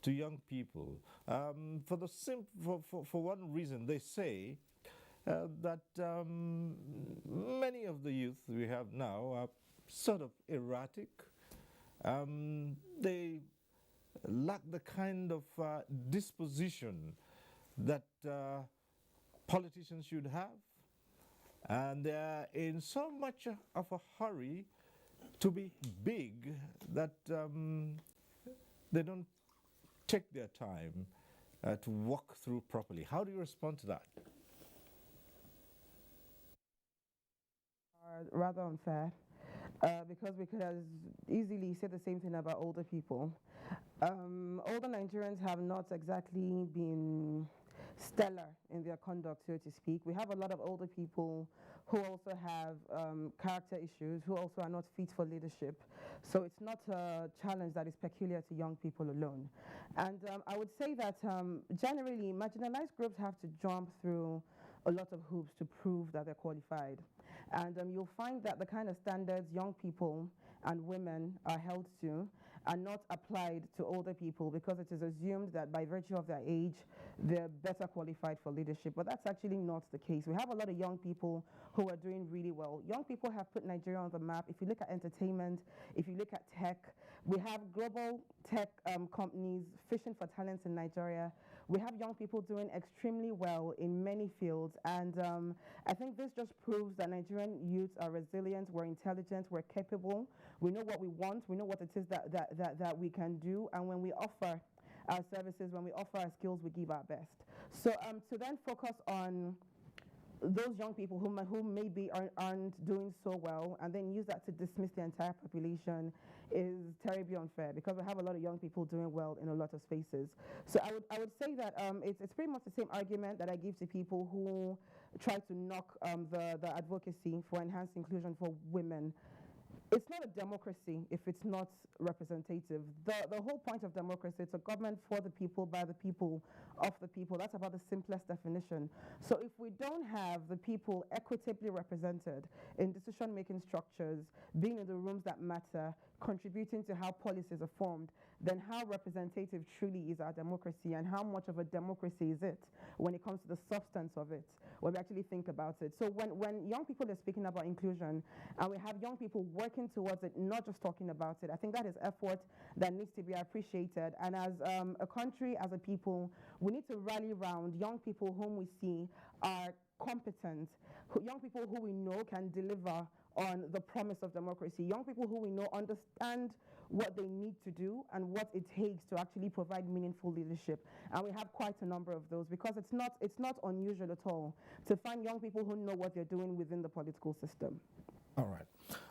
to young people. For one reason, they say that many of the youth we have now are sort of erratic. They lack the kind of disposition that politicians should have. And they're in so much of a hurry to be big that they don't take their time to walk through properly. How do you respond to that? Rather unfair, because we could as easily say the same thing about older people. Older Nigerians have not exactly been stellar in their conduct, so to speak. We have a lot of older people who also have character issues, who also are not fit for leadership. So it's not a challenge that is peculiar to young people alone. And I would say that generally, marginalized groups have to jump through a lot of hoops to prove that they're qualified. And you'll find that the kind of standards young people and women are held to are not applied to older people, because it is assumed that by virtue of their age, they're better qualified for leadership. But that's actually not the case. We have a lot of young people who are doing really well. Young people have put Nigeria on the map. If you look at entertainment, if you look at tech, we have global tech companies fishing for talents in Nigeria. We have young people doing extremely well in many fields, and I think this just proves that Nigerian youths are resilient, we're intelligent, we're capable, we know what we want, we know what it is that we can do, and when we offer our services, when we offer our skills, we give our best. So to then focus on those young people who maybe aren't doing so well, and then use that to dismiss the entire population, is terribly unfair, because we have a lot of young people doing well in a lot of spaces. So I would say that it's pretty much the same argument that I give to people who try to knock the advocacy for enhanced inclusion for women. It's not a democracy if it's not representative. The whole point of democracy, it's a government for the people, by the people, of the people. That's about the simplest definition. So if we don't have the people equitably represented in decision-making structures, being in the rooms that matter, contributing to how policies are formed, then how representative truly is our democracy, and how much of a democracy is it when it comes to the substance of it, when we actually think about it. So when young people are speaking about inclusion, and we have young people working towards it, not just talking about it, I think that is effort that needs to be appreciated. And as a country, as a people, we need to rally around young people whom we see are competent, young people who we know can deliver on the promise of democracy. Young people who we know understand what they need to do and what it takes to actually provide meaningful leadership. And we have quite a number of those, because it's not unusual at all to find young people who know what they're doing within the political system. All right.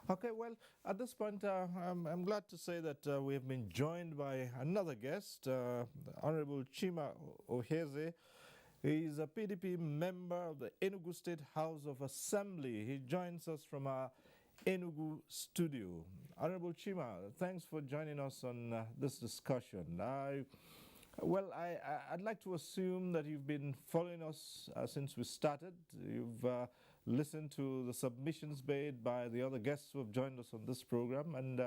Okay, well, at this point, I'm glad to say that we have been joined by another guest, Honorable Chima Oheze. He is a PDP member of the Enugu State House of Assembly. He joins us from our Enugu studio. Honorable Chima, thanks for joining us on this discussion. I'd like to assume that you've been following us since we started. You've listened to the submissions made by the other guests who have joined us on this program, and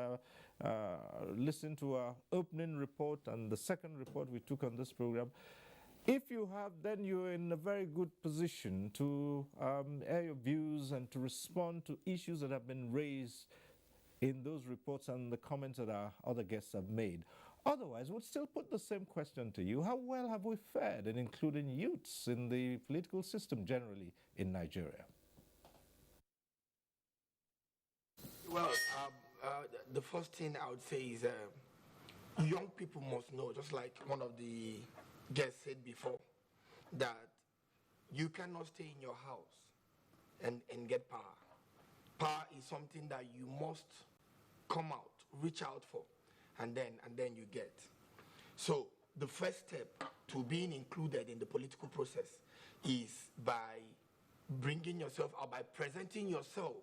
listened to our opening report and the second report we took on this program. If you have, then you're in a very good position to air your views and to respond to issues that have been raised in those reports and the comments that our other guests have made. Otherwise, we'll still put the same question to you. How well have we fared in including youths in the political system generally in Nigeria? Well, the first thing I would say is young people must know, just like one of the guests said before, that you cannot stay in your house and get power. Power is something that you must come out, reach out for, and then you get. So the first step to being included in the political process is by bringing yourself out, by presenting yourself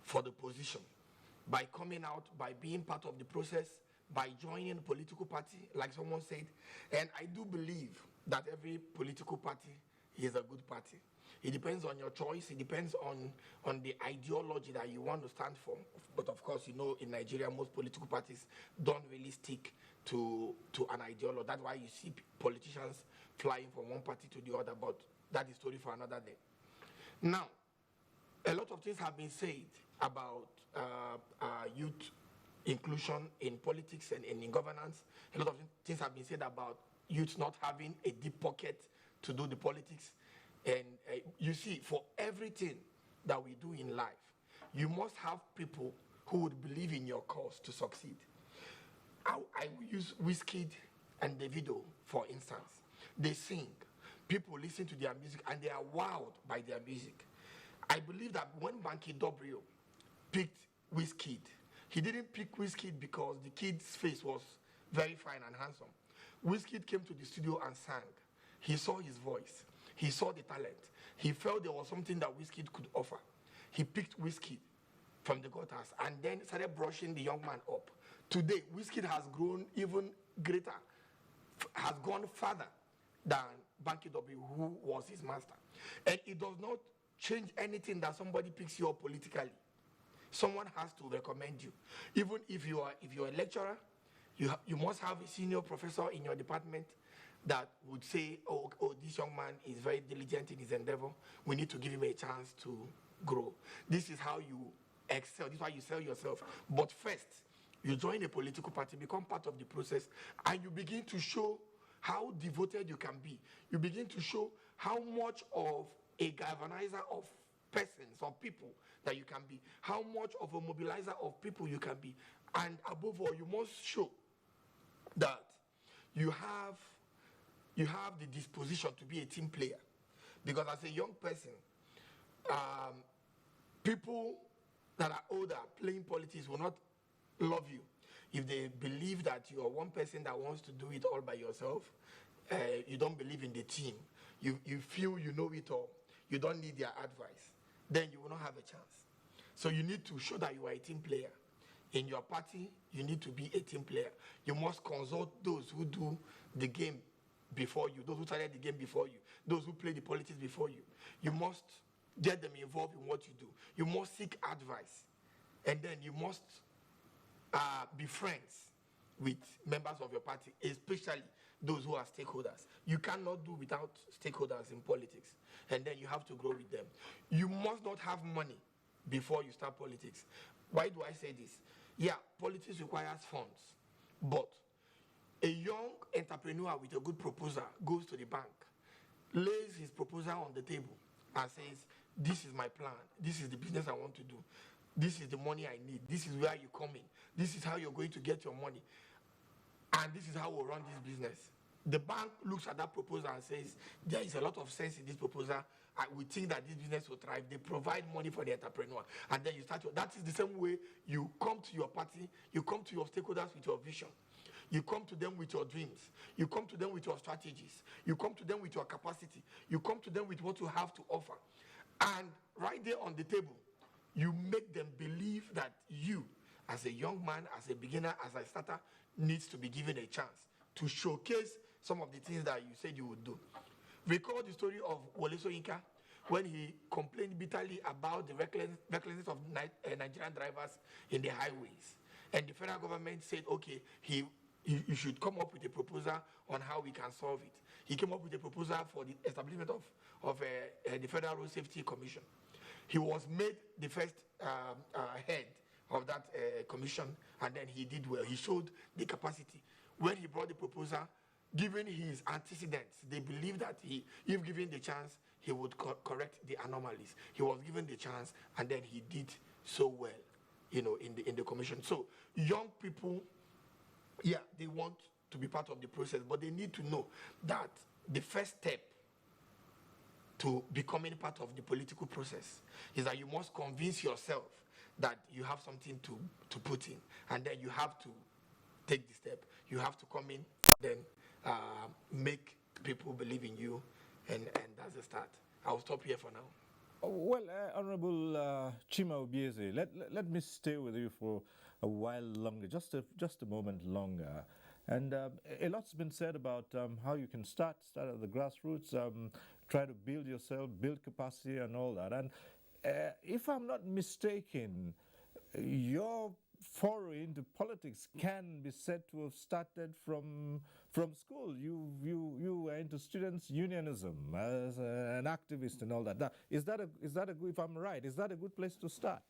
for the position, by coming out, by being part of the process, by joining a political party, like someone said. And I do believe that every political party is a good party. It depends on your choice. It depends on the ideology that you want to stand for. But of course, you know, in Nigeria, most political parties don't really stick to an ideology. That's why you see politicians flying from one party to the other, but that is story for another day. Now, a lot of things have been said about youth inclusion in politics and in governance. A lot of things have been said about youth not having a deep pocket to do the politics. And you see, for everything that we do in life, you must have people who would believe in your cause to succeed. I will use Wizkid and Davido, for instance. They sing, people listen to their music, and they are wowed by their music. I believe that when Banky W picked Wizkid, he didn't pick Wizkid because the kid's face was very fine and handsome. Wizkid came to the studio and sang. He saw his voice. He saw the talent. He felt there was something that Wizkid could offer. He picked Wizkid from the gutters and then started brushing the young man up. Today, Wizkid has grown even greater, has gone further than Banky W, who was his master. And it does not change anything that somebody picks you up politically. Someone has to recommend you. Even if you're a lecturer, you must have a senior professor in your department that would say, oh, this young man is very diligent in his endeavor. We need to give him a chance to grow. This is how you excel. This is how you sell yourself. But first, you join a political party, become part of the process, and you begin to show how devoted you can be. You begin to show how much of a galvanizer of persons or people that you can be, how much of a mobilizer of people you can be. And above all, you must show that you have the disposition to be a team player. Because as a young person, people that are older playing politics will not love you if they believe that you are one person that wants to do it all by yourself. You don't believe in the team. You feel you know it all. You don't need their advice. Then you will not have a chance. So you need to show that you are a team player. In your party, you need to be a team player. You must consult those who do the game before you, those who started the game before you, those who play the politics before you. You must get them involved in what you do. You must seek advice. And then you must be friends with members of your party, especially those who are stakeholders. You cannot do without stakeholders in politics. And then you have to grow with them. You must not have money before you start politics. Why do I say this? Yeah, politics requires funds. But a young entrepreneur with a good proposal goes to the bank, lays his proposal on the table, and says, this is my plan, this is the business I want to do, this is the money I need, this is where you come in, this is how you're going to get your money, and this is how we'll run this business. The bank looks at that proposal and says, there is a lot of sense in this proposal. We think that this business will thrive. They provide money for the entrepreneur. And then you start. That is the same way you come to your party, you come to your stakeholders with your vision. You come to them with your dreams. You come to them with your strategies. You come to them with your capacity. You come to them with what you have to offer. And right there on the table, you make them believe that you, as a young man, as a beginner, as a starter, needs to be given a chance to showcase some of the things that you said you would do. Recall the story of Wole Soyinka when he complained bitterly about the recklessness of Nigerian drivers in the highways. And the federal government said, okay, you should come up with a proposal on how we can solve it. He came up with a proposal for the establishment of the Federal Road Safety Commission. He was made the first head of that commission, and then he did well. He showed the capacity. When he brought the proposal, given his antecedents, they believed that if given the chance, he would correct the anomalies. He was given the chance, and then he did so well, in the commission. So young people, yeah, they want to be part of the process, but they need to know that the first step to becoming part of the political process is that you must convince yourself that you have something to put in, and then you have to take the step. You have to come in, then make people believe in you, and that's the start. I'll stop here for now. Well, Honorable Chima Obieze, let me stay with you for a while longer, just a moment longer. And a lot's been said about how you can start at the grassroots, try to build yourself, build capacity and all that. And if I'm not mistaken, your foray into politics can be said to have started from school. You were into students' unionism as an activist and all that. Now, is that a good, if I'm right, is that a good place to start?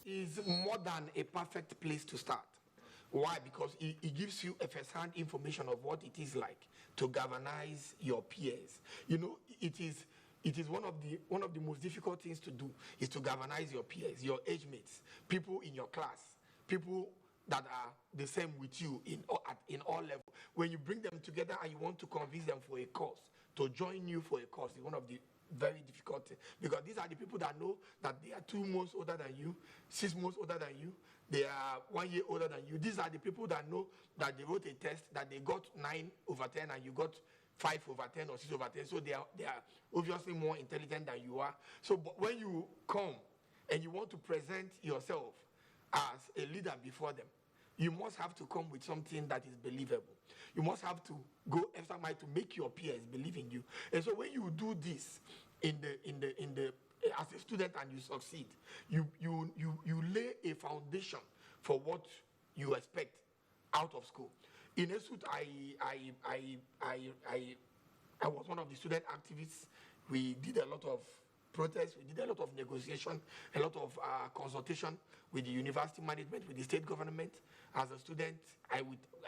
Is more than a perfect place to start. Why? Because it gives you a first-hand information of what it is like to galvanize your peers. It is one of the most difficult things to do is to galvanize your peers, your age mates, people in your class, people that are the same with you in all levels. When you bring them together and you want to convince them for a cause, to join you for a cause, is one of the very difficult things, because these are the people that know that they are 2 months older than you, 6 months older than you, they are 1 year older than you. These are the people that know that they wrote a test that they got 9/10 and you got 5/10 or 6/10. So they are obviously more intelligent than you are. So but when you come and you want to present yourself as a leader before them, you must have to come with something that is believable. You must have to go extra mile to make your peers believe in you. And so when you do this as a student and you succeed, you lay a foundation for what you expect out of school. In ESUT, I was one of the student activists. We did a lot of protests, we did a lot of negotiation, a lot of consultation with the university management, with the state government. As a student, I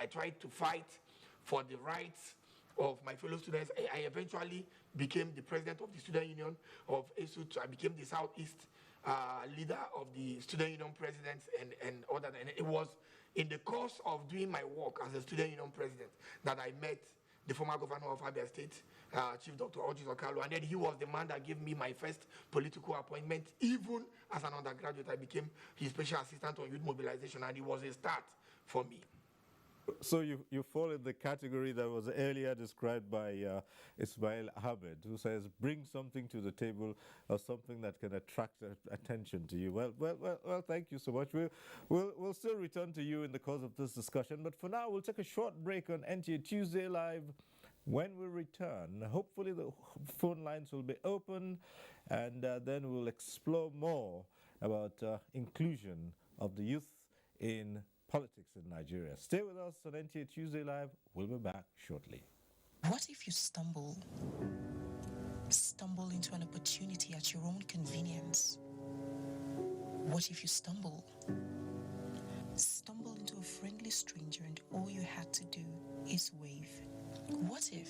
tried to fight for the rights of my fellow students. I eventually became the president of the student union of ESUT. I became the Southeast leader of the student union presidents and all that. And it was in the course of doing my work as a student union president that I met the former governor of Abia State, Chief Dr. Orji Okalo, and then he was the man that gave me my first political appointment. Even as an undergraduate, I became his special assistant on youth mobilization, and it was a start for me. So you fall in the category that was earlier described by Ismail Ahmed, who says, bring something to the table or something that can attract attention to you. Well, thank you so much. We'll still return to you in the course of this discussion, but for now, we'll take a short break on NTA Tuesday Live. When we return, hopefully the phone lines will be open, and then we'll explore more about inclusion of the youth in politics in Nigeria. Stay with us on NTA Tuesday Live. We'll be back shortly. What if you stumble into an opportunity at your own convenience? What if you stumble into a friendly stranger and all you had to do is wave? What if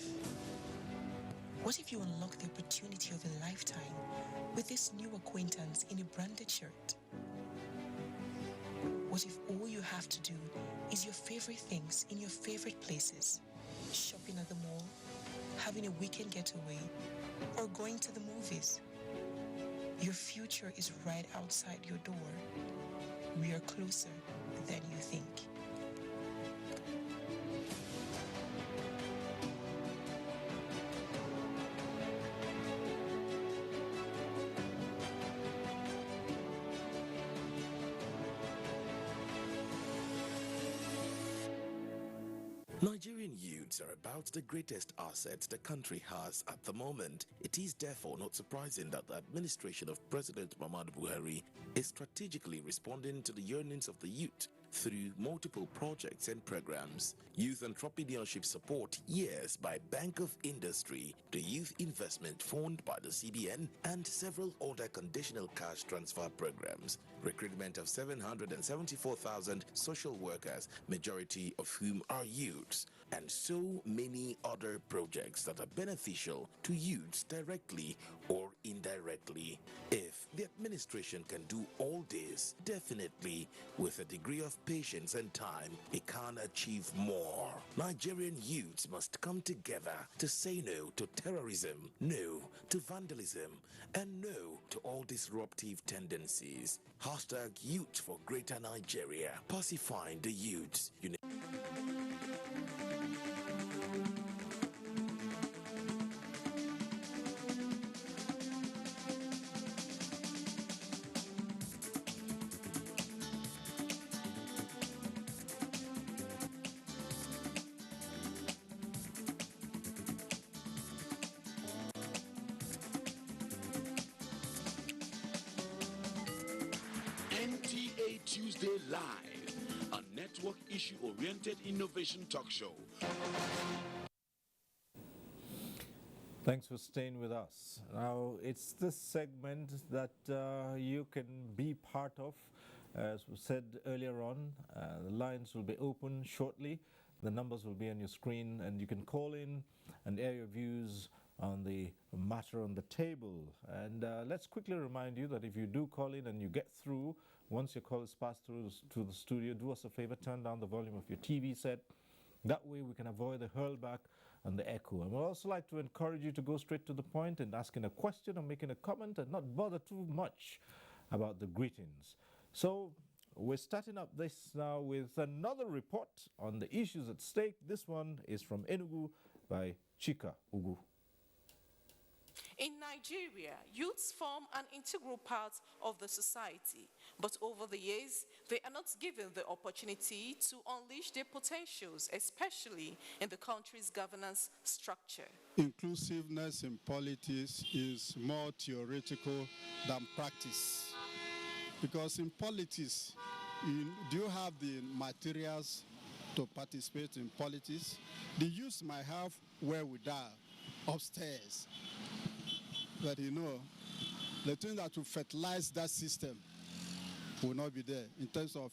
What if you unlock the opportunity of a lifetime with this new acquaintance in a branded shirt? What if all you have to do is your favorite things in your favorite places? Shopping at the mall, having a weekend getaway, or going to the movies? Your future is right outside your door. We are closer than you think. Nigerian youths are about the greatest assets the country has at the moment. It is therefore not surprising that the administration of President Muhammadu Buhari is strategically responding to the yearnings of the youth through multiple projects and programs. Youth Entrepreneurship Support Years by Bank of Industry, the Youth Investment Fund by the CBN, and several other conditional cash transfer programs. Recruitment of 774,000 social workers, majority of whom are youths, and so many other projects that are beneficial to youths directly or indirectly. If the administration can do all this, definitely with a degree of patience and time, it can achieve more. Nigerian youths must come together to say no to terrorism, no to vandalism, and no to all disruptive tendencies. Hashtag Youth for Greater Nigeria. Pacifying the youths. NTA Tuesday Live, a network issue-oriented innovation talk show. Thanks for staying with us. Now, it's this segment that you can be part of. As we said earlier on, the lines will be open shortly. The numbers will be on your screen, and you can call in and air your views on the matter on the table. And let's quickly remind you that if you do call in and you get through, once your call is passed through to the studio, do us a favor, turn down the volume of your TV set. That way we can avoid the hurlback and the echo. And we'd also like to encourage you to go straight to the point and asking a question or making a comment and not bother too much about the greetings. So we're starting up this now with another report on the issues at stake. This one is from Enugu by Chika Ugu. In Nigeria, youths form an integral part of the society, but over the years, they are not given the opportunity to unleash their potentials, especially in the country's governance structure. Inclusiveness in politics is more theoretical than practice. Because in politics, do you have the materials to participate in politics? The youth might have wherewithal upstairs. But you know, the thing that will fertilize that system will not be there in terms of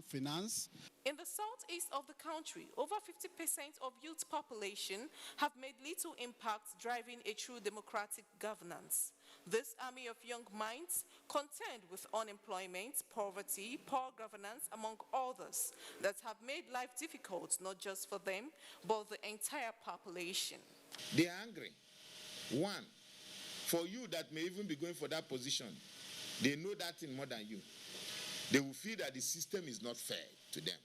finance. In the southeast of the country, over 50% of youth population have made little impact driving a true democratic governance. This army of young minds contend with unemployment, poverty, poor governance, among others, that have made life difficult not just for them, but the entire population. They are angry. One, for you that may even be going for that position, they know that thing more than you. They will feel that the system is not fair to them.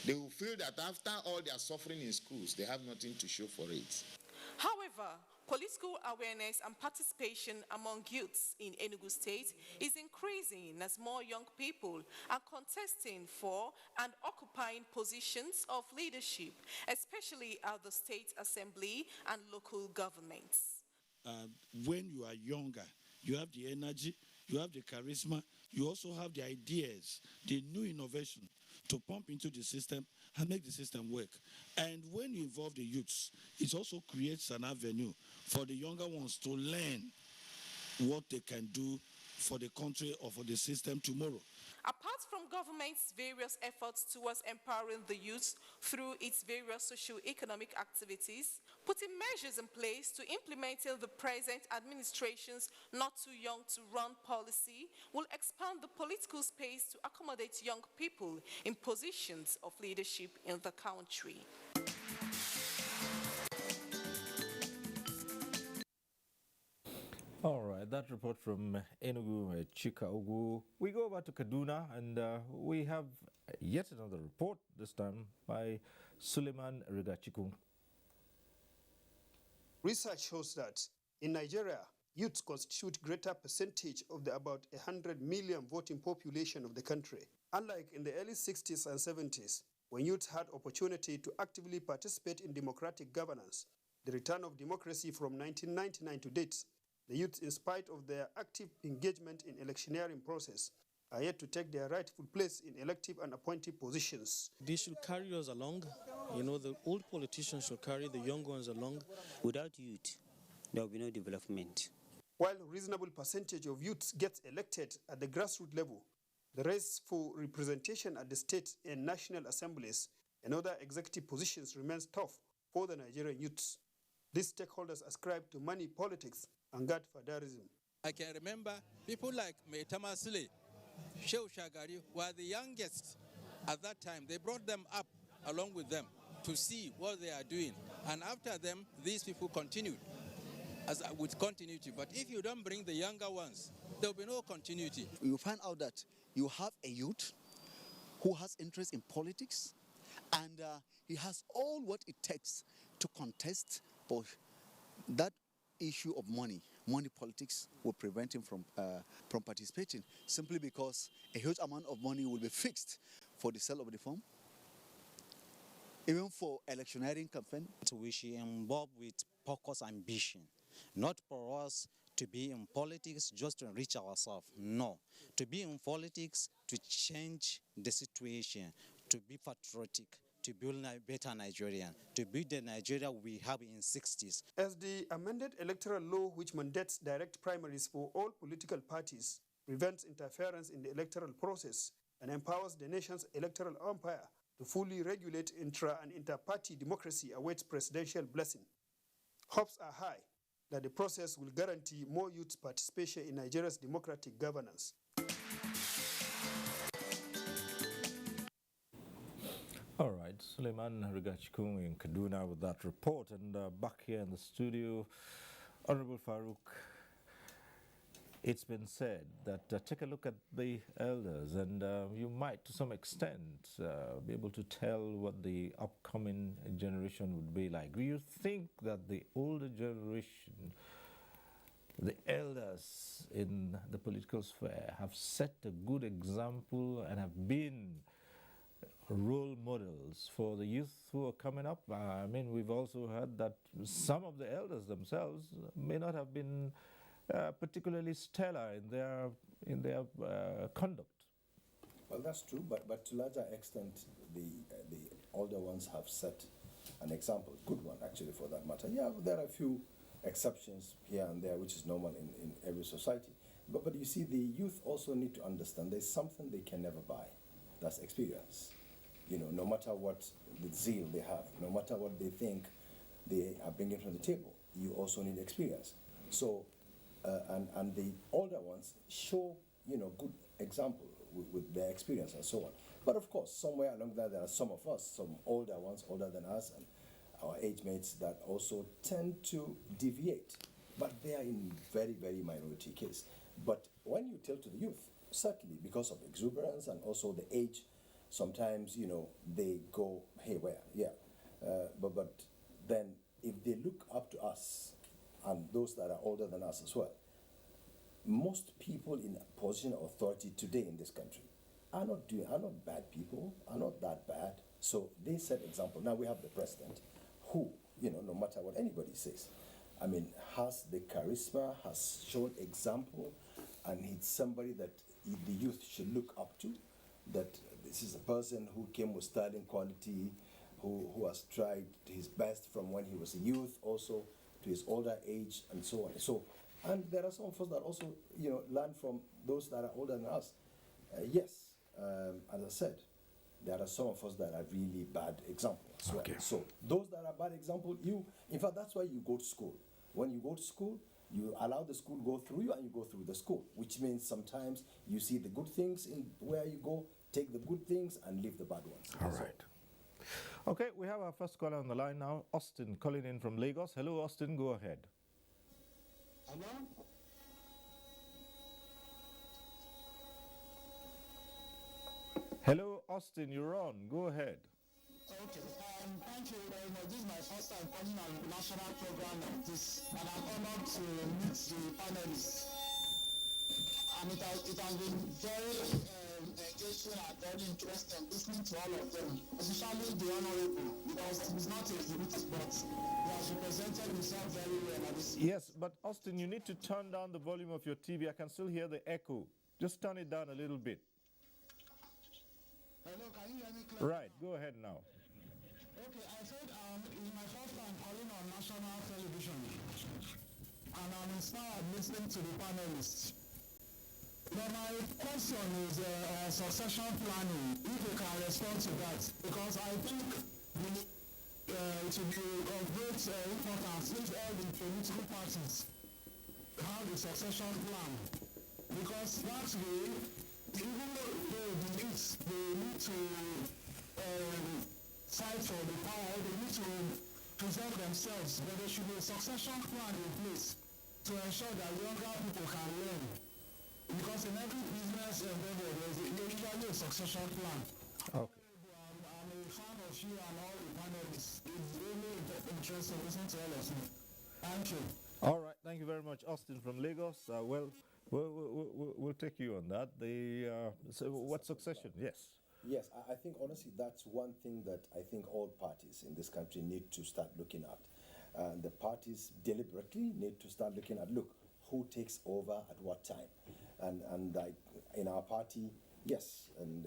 They will feel that after all their suffering in schools, they have nothing to show for it. However, political awareness and participation among youths in Enugu State is increasing as more young people are contesting for and occupying positions of leadership, especially at the state assembly and local governments. When you are younger, you have the energy, you have the charisma, you also have the ideas, the new innovation to pump into the system and make the system work. And when you involve the youths, it also creates an avenue for the younger ones to learn what they can do for the country or for the system tomorrow. Apart from government's various efforts towards empowering the youth through its various socio-economic activities, putting measures in place to implementing the present administration's not too young to run policy will expand the political space to accommodate young people in positions of leadership in the country. All right, that report from Enugu, Chika Ogu. We go over to Kaduna and we have yet another report, this time by Suleiman Rigachikung. Research shows that in Nigeria, youths constitute greater percentage of the about 100 million voting population of the country. Unlike in the early 60s and 70s, when youths had opportunity to actively participate in democratic governance, the return of democracy from 1999 to date, the youth, in spite of their active engagement in electioneering process, are yet to take their rightful place in elective and appointive positions. They should carry us along. You know, the old politicians should carry the young ones along. Without youth, there will be no development. While a reasonable percentage of youths gets elected at the grassroots level, the race for representation at the state and national assemblies and other executive positions remains tough for the Nigerian youths. These stakeholders ascribe to money politics and godfatherism. I can remember people like Maitama Sule, Shehu Shagari were the youngest at that time. They brought them up along with them to see what they are doing. And after them, these people continued with continuity. But if you don't bring the younger ones, there will be no continuity. You find out that you have a youth who has interest in politics, and he has all what it takes to contest, but that issue of money politics will prevent him from participating, simply because a huge amount of money will be fixed for the sale of the form, even for electioneering campaign. We should involve with focus ambition, not for us to be in politics just to enrich ourselves. No, to be in politics to change the situation, to be patriotic, to build a better Nigeria, to build the Nigeria we have in 60s. As the amended electoral law, which mandates direct primaries for all political parties, prevents interference in the electoral process and empowers the nation's electoral umpire to fully regulate intra- and inter-party democracy, awaits presidential blessing. Hopes are high that the process will guarantee more youth participation in Nigeria's democratic governance. All right, Suleiman Rigachikung in Kaduna with that report. And back here in the studio, Honorable Farouk, it's been said that take a look at the elders and you might, to some extent, be able to tell what the upcoming generation would be like. Do you think that the older generation, the elders in the political sphere, have set a good example and have been role models for the youth who are coming up? I mean, we've also heard that some of the elders themselves may not have been particularly stellar in their conduct. Well, that's true, but to a larger extent, the older ones have set an example, good one actually for that matter. Yeah, there are a few exceptions here and there, which is normal in every society. But you see, the youth also need to understand there's something they can never buy. That's experience. You know, no matter what the zeal they have, no matter what they think they are bringing to the table, you also need experience. So, and the older ones show, good example with their experience and so on. But of course, somewhere along that, there are some of us, some older ones, older than us, and our age mates that also tend to deviate. But they are in very, very minority case. But when you tell to the youth, certainly because of exuberance and also the age, sometimes, they go haywire, yeah. But then if they look up to us and those that are older than us as well, most people in a position of authority today in this country are not bad people, are not that bad. So they set example. Now we have the president who, no matter what anybody says, I mean, has the charisma, has shown example, and he's somebody that the youth should look up to, that this is a person who came with sterling quality, who has tried his best from when he was a youth also to his older age and so on. So And there are some of us that also, learn from those that are older than us. Yes, as I said, there are some of us that are really bad examples as well. Okay. So those that are bad example, in fact, that's why you go to school. When you go to school, you allow the school go through you and you go through the school, which means sometimes you see the good things in where you go, take the good things and leave the bad ones. All right. Okay, we have our first caller on the line now, Austin, calling in from Lagos. Hello, Austin, go ahead. Hello? Hello, Austin, you're on. Go ahead. Okay, thank you very much. This is my first time calling on a national program like this, and I'm honored to meet the panelists. And it has been very engaging and very interesting listening to all of them, especially the Honorable, because he's not a British, but he has represented himself very well at this. Yes, but Austin, you need to turn down the volume of your TV. I can still hear the echo. Just turn it down a little bit. Hello, can you hear me clearly? Right, go ahead now. Okay, I said it's my first time calling on national television, and I'm inspired listening to the panelists. But my question is succession planning, if you can respond to that, because I think it should be of great importance if all the political parties have a succession plan, because that way, even though the youth, they need to fight for the power, they need to present themselves, but there should be a succession plan in place to ensure that younger people can learn. Because in every business endeavor, there's usually a succession plan. Okay. I'm a fan of you and all the panelists. It's really interesting listening to all of you. Thank you. All right, thank you very much, Austin from Lagos. We'll take you on that. So what succession? Yes. Yes, I think honestly that's one thing that I think all parties in this country need to start looking at. The parties deliberately need to start looking at, look, who takes over at what time. And like in our party, yes, and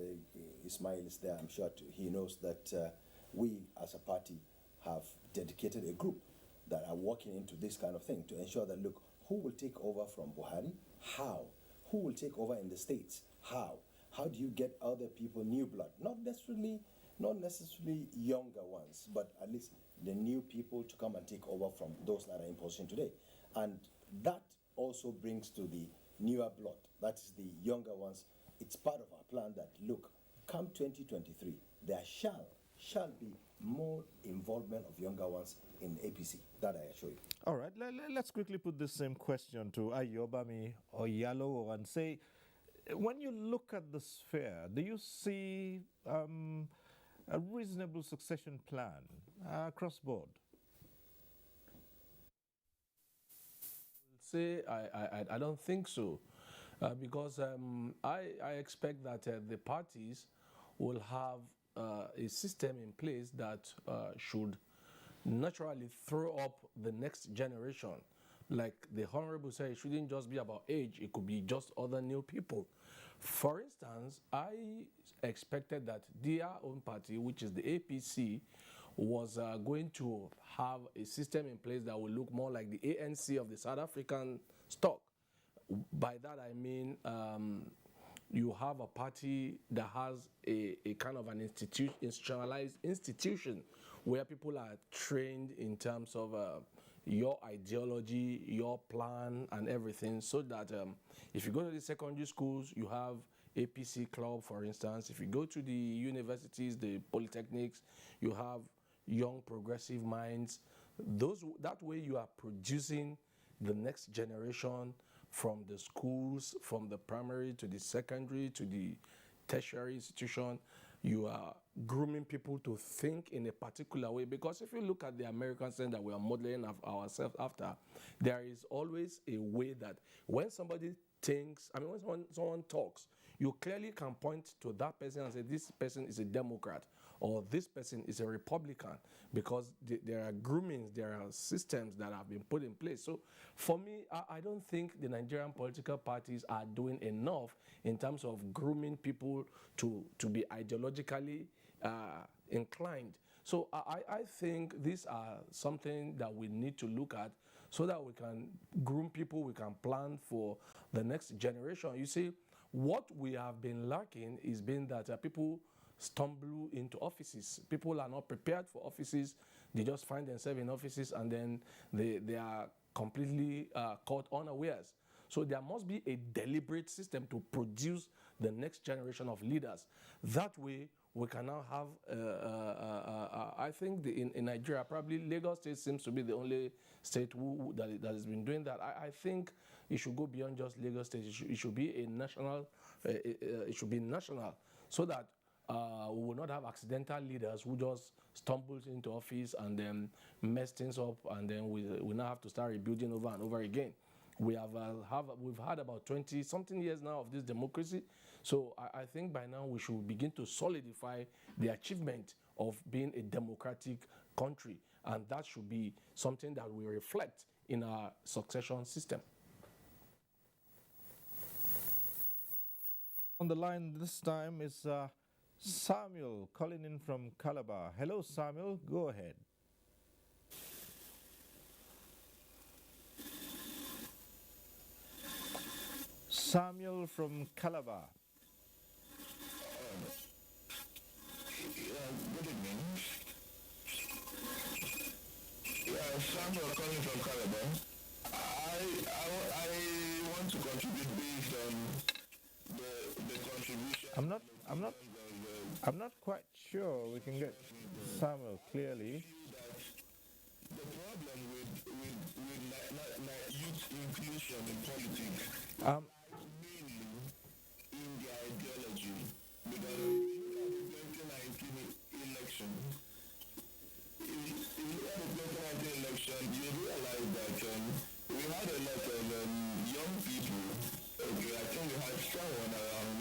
Ismail is there, I'm sure he knows that we as a party have dedicated a group that are working into this kind of thing to ensure that, look, who will take over from Buhari? How? Who will take over in the states? How? How do you get other people, new blood? Not necessarily younger ones, but at least the new people to come and take over from those that are in position today. And that also brings to the newer blood, that is the younger ones. It's part of our plan that, look, come 2023, there shall be more involvement of younger ones in APC. That I assure you. All right, let's quickly put this same question to Ayobami or Yalo and say, when you look at the sphere, do you see a reasonable succession plan across board? Say I don't think so, because I expect that the parties will have a system in place that should naturally throw up the next generation. Like the Honorable said, it shouldn't just be about age, it could be just other new people. For instance, I expected that their own party, which is the APC, was going to have a system in place that will look more like the ANC of the South African stock. By that I mean you have a party that has a kind of an institutionalized institution where people are trained in terms of your ideology, your plan, and everything, so that if you go to the secondary schools, you have APC club, for instance. If you go to the universities, the polytechnics, you have young progressive minds. That way you are producing the next generation from the schools, from the primary to the secondary to the tertiary institution. You are grooming people to think in a particular way, because if you look at the American system that we are modeling ourselves after, there is always a way that when somebody thinks, when someone talks, you clearly can point to that person and say, this person is a Democrat or this person is a Republican, because there are groomings, there are systems that have been put in place. So for me, I don't think the Nigerian political parties are doing enough in terms of grooming people to be ideologically inclined. So I think these are something that we need to look at so that we can groom people, we can plan for the next generation. You see, what we have been lacking is been that people stumble into offices. People are not prepared for offices. They just find themselves in offices and then they are completely caught unawares. So there must be a deliberate system to produce the next generation of leaders. That way, we can now have, I think in Nigeria, probably Lagos State seems to be the only state that has been doing that. I think it should go beyond just Lagos State. It should be a national, it should be national, so that we will not have accidental leaders who just stumbles into office and then mess things up, and then we now have to start rebuilding over and over again. We've had about 20 something years now of this democracy, so I think by now we should begin to solidify the achievement of being a democratic country, and that should be something that we reflect in our succession system. On the line this time is Samuel calling in from Calabar. Hello, Samuel. Go ahead. Samuel from Calabar. Good evening. Samuel calling from Calabar. I want to contribute based on the contribution. I'm not quite sure we can get Samuel clearly. The problem with youth inclusion in politics mainly in their ideology, because if you look at the 2019 election, you realize that we had a lot of young people. Okay, I think we had someone around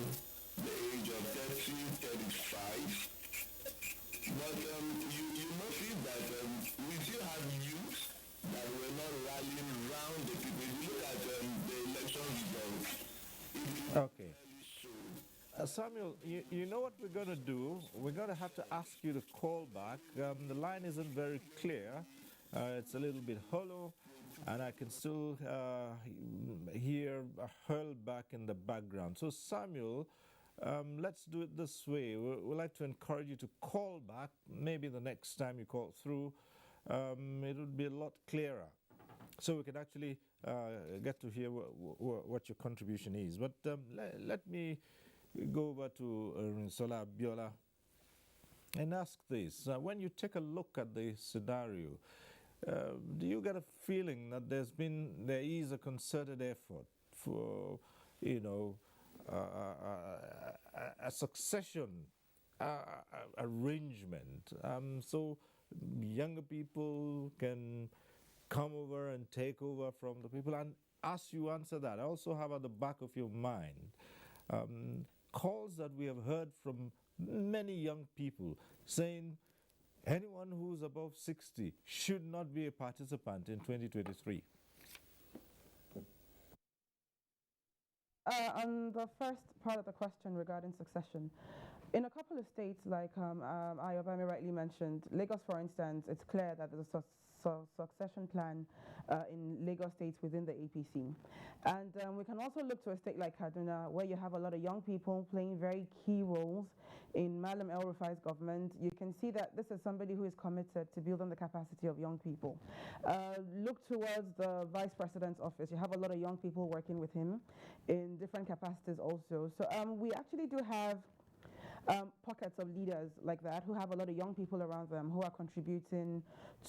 the age of 30, 35. But you notice that we still have youth that were not rallying around the people. If you look at the election results, Okay. Samuel, you know what we're going to do? We're going to have to ask you to call back. The line isn't very clear. It's a little bit hollow, and I can still hear a hurl back in the background. So, Samuel, let's do it this way. We'd like to encourage you to call back. Maybe the next time you call through, it would be a lot clearer, so we can actually get to hear what your contribution is. But let me go over to Sola Biola and ask this. When you take a look at the scenario, do you get a feeling that there is a concerted effort for, a succession arrangement, so younger people can come over and take over from the people? And as you answer that, I also have at the back of your mind calls that we have heard from many young people saying anyone who's above 60 should not be a participant in 2023. On the first part of the question regarding succession, in a couple of states, like Ayobami rightly mentioned, Lagos, for instance, it's clear that there's a succession plan in Lagos states within the APC. And we can also look to a state like Kaduna, where you have a lot of young people playing very key roles in Malam El Rufai's government. You can see that this is somebody who is committed to building the capacity of young people. Look towards the vice president's office. You have a lot of young people working with him in different capacities also. So we actually do have pockets of leaders like that who have a lot of young people around them who are contributing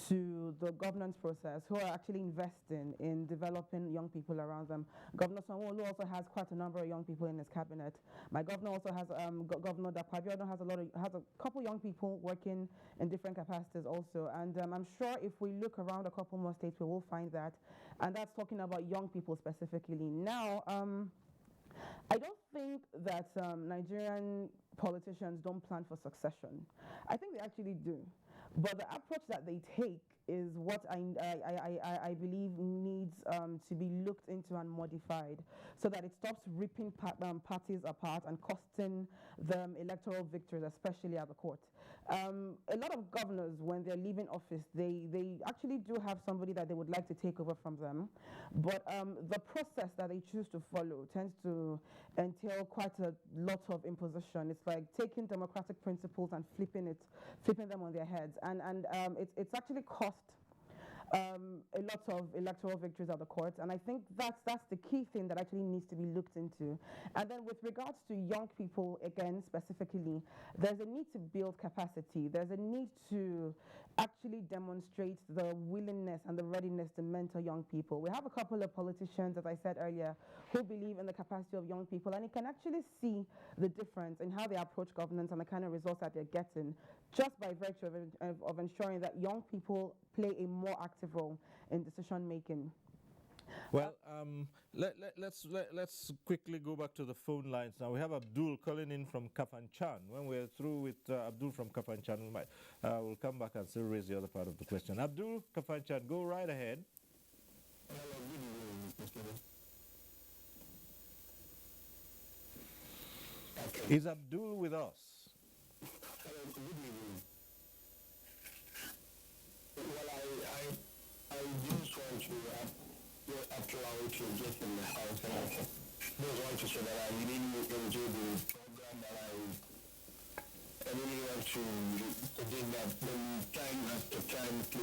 to the governance process, who are actually investing in developing young people around them. Governor Sanwo-Olu also has quite a number of young people in his cabinet. My governor also has Governor Dapabiodun has a couple young people working in different capacities also. And I'm sure if we look around a couple more states, we will find that. And that's talking about young people specifically. Now, I don't think that Nigerian politicians don't plan for succession. I think they actually do. But the approach that they take is what I believe needs to be looked into and modified so that it stops ripping parties apart and costing them electoral victories, especially at the court. A lot of governors, when they're leaving office, they actually do have somebody that they would like to take over from them, but the process that they choose to follow tends to entail quite a lot of imposition. It's like taking democratic principles and flipping them on their heads, and it's actually cost a lot of electoral victories at the courts, and I think that's the key thing that actually needs to be looked into. And then with regards to young people, again specifically, there's a need to build capacity. There's a need to actually demonstrate the willingness and the readiness to mentor young people. We have a couple of politicians, as I said earlier, who believe in the capacity of young people, and you can actually see the difference in how they approach governance and the kind of results that they're getting just by virtue of ensuring that young people play a more active role in decision making. Well, let's quickly go back to the phone lines now. We have Abdul calling in from Kafanchan. When we're through with Abdul from Kafanchan, we'll come back and still raise the other part of the question. Abdul, Kafanchan, go right ahead. Is Abdul with us? Hello, good evening. Well, I just want to apply to get in the house, and I just want to say that I really enjoy the program, that I really want to do that when time after time to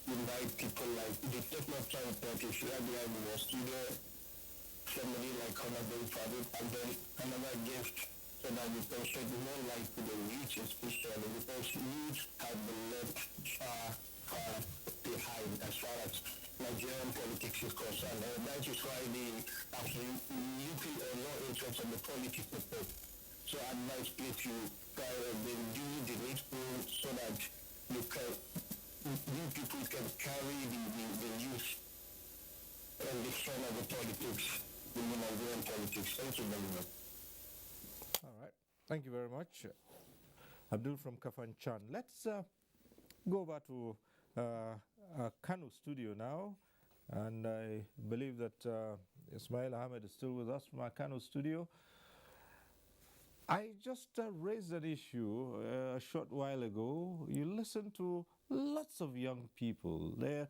invite people like the techno parties, right there in the studio, somebody like Honorable Farid, and then another guest, so that we can shed more light to the youth especially, because youth have been left far behind as far as Nigerian politics is concerned. That is why the UP are not interested in the politics people. So I advise please you do the needful so that you people can carry the youth and the son of the politics, the Nigerian politics. Thank you very much. All right. Thank you very much. Abdul from Kafanchan. Let's go back to Kano studio now. And I believe that Ismail Ahmed is still with us from our Kano studio. I just raised an issue a short while ago. You listen to lots of young people. They're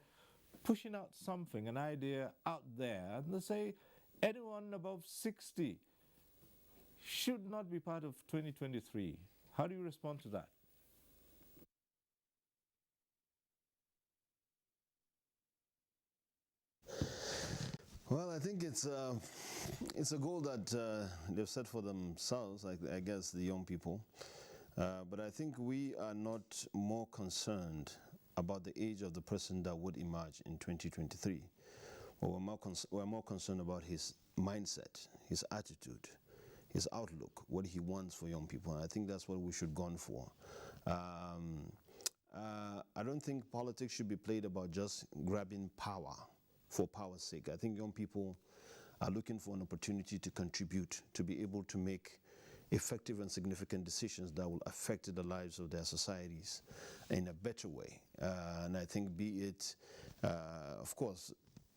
pushing out something, an idea out there, and they say anyone above 60 should not be part of 2023. How do you respond to that? Well, I think it's a goal that they've set for themselves, I guess, the young people. But I think we are not more concerned about the age of the person that would emerge in 2023. Well, we're more concerned about his mindset, his attitude, his outlook, what he wants for young people. And I think that's what we should go on for. I don't think politics should be played about just grabbing power for power's sake. I think young people are looking for an opportunity to contribute, to be able to make effective and significant decisions that will affect the lives of their societies in a better way. And I think be it, of course,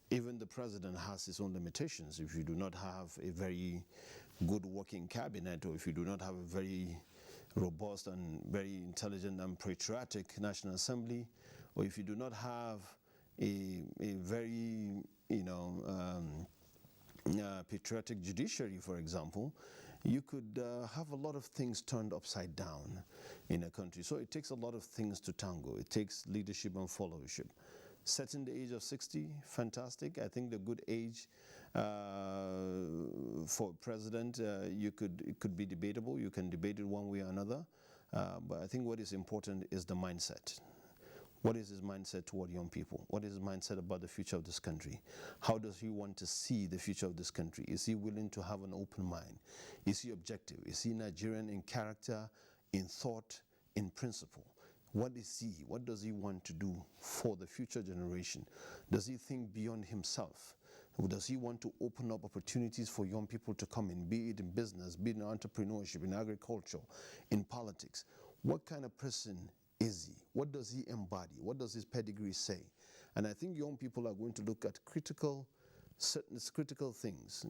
even the president has his own limitations. If you do not have a very good working cabinet, or if you do not have a very robust and very intelligent and patriotic National Assembly, or if you do not have a very, patriotic judiciary, for example, you could have a lot of things turned upside down in a country. So it takes a lot of things to tango. It takes leadership and followership. Setting the age of 60, fantastic. I think the good age for president, it could be debatable. You can debate it one way or another. But I think what is important is the mindset. What is his mindset toward young people? What is his mindset about the future of this country? How does he want to see the future of this country? Is he willing to have an open mind? Is he objective? Is he Nigerian in character, in thought, in principle? What is he? What does he want to do for the future generation? Does he think beyond himself? Does he want to open up opportunities for young people to come in, be it in business, be it in entrepreneurship, in agriculture, in politics? What kind of person is he? What does he embody? What does his pedigree say? And I think young people are going to look at certain critical things,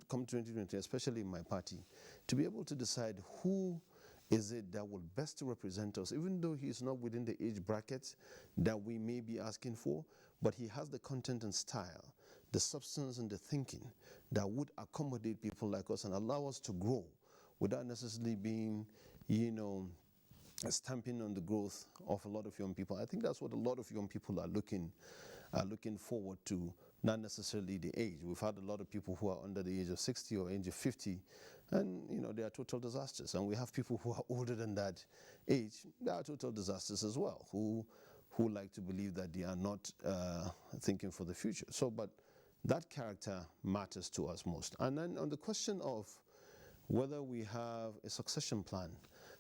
come 2020, especially in my party, to be able to decide who is it that will best represent us, even though he is not within the age bracket that we may be asking for, but he has the content and style, the substance and the thinking that would accommodate people like us and allow us to grow without necessarily being, stamping on the growth of a lot of young people. I think that's what a lot of young people are looking forward to, not necessarily the age. We've had a lot of people who are under the age of 60 or age of 50, and they are total disasters. And we have people who are older than that age, they are total disasters as well, who like to believe that they are not thinking for the future. So, but that character matters to us most. And then on the question of whether we have a succession plan,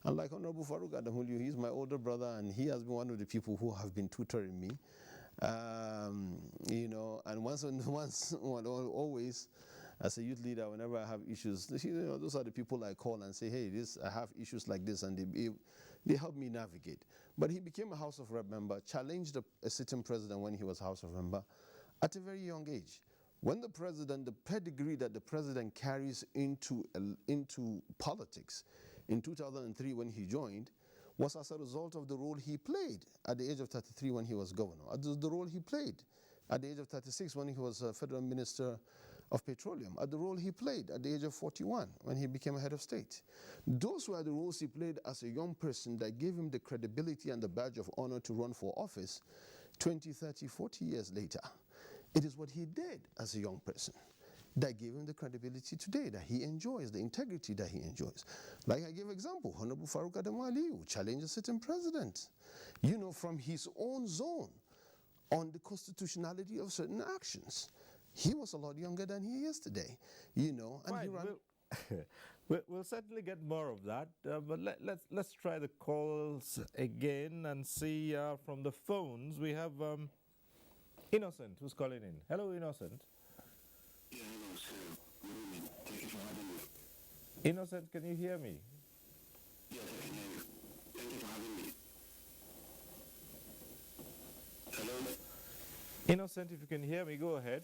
and like Honorable Farouk Adamulu, he's my older brother, and he has been one of the people who have been tutoring me. And always, as a youth leader, whenever I have issues, those are the people I call and say, hey, I have issues like this, and they help me navigate. But he became a House of Rep member, challenged a sitting president when he was House of Member at a very young age. When the pedigree that the president carries into politics in 2003 when he joined was as a result of the role he played at the age of 33 when he was governor, the role he played at the age of 36 when he was Federal Minister of Petroleum, at the role he played at the age of 41 when he became head of state. Those were the roles he played as a young person that gave him the credibility and the badge of honor to run for office 20, 30, 40 years later. It is what he did as a young person that gave him the credibility today that he enjoys, the integrity that he enjoys. Like I gave example, Honorable Farouk Adamaliu challenged a sitting president, from his own zone on the constitutionality of certain actions. He was a lot younger than he is today, and Fine, he ran. We'll certainly get more of that, but let's try the calls again and see from the phones. We have Innocent who's calling in. Hello, Innocent. Yeah, hello, sir. Good evening. Thank you for having me. Innocent, can you hear me? Yes, I can hear you. Thank you for having me. Hello? Innocent, if you can hear me, go ahead.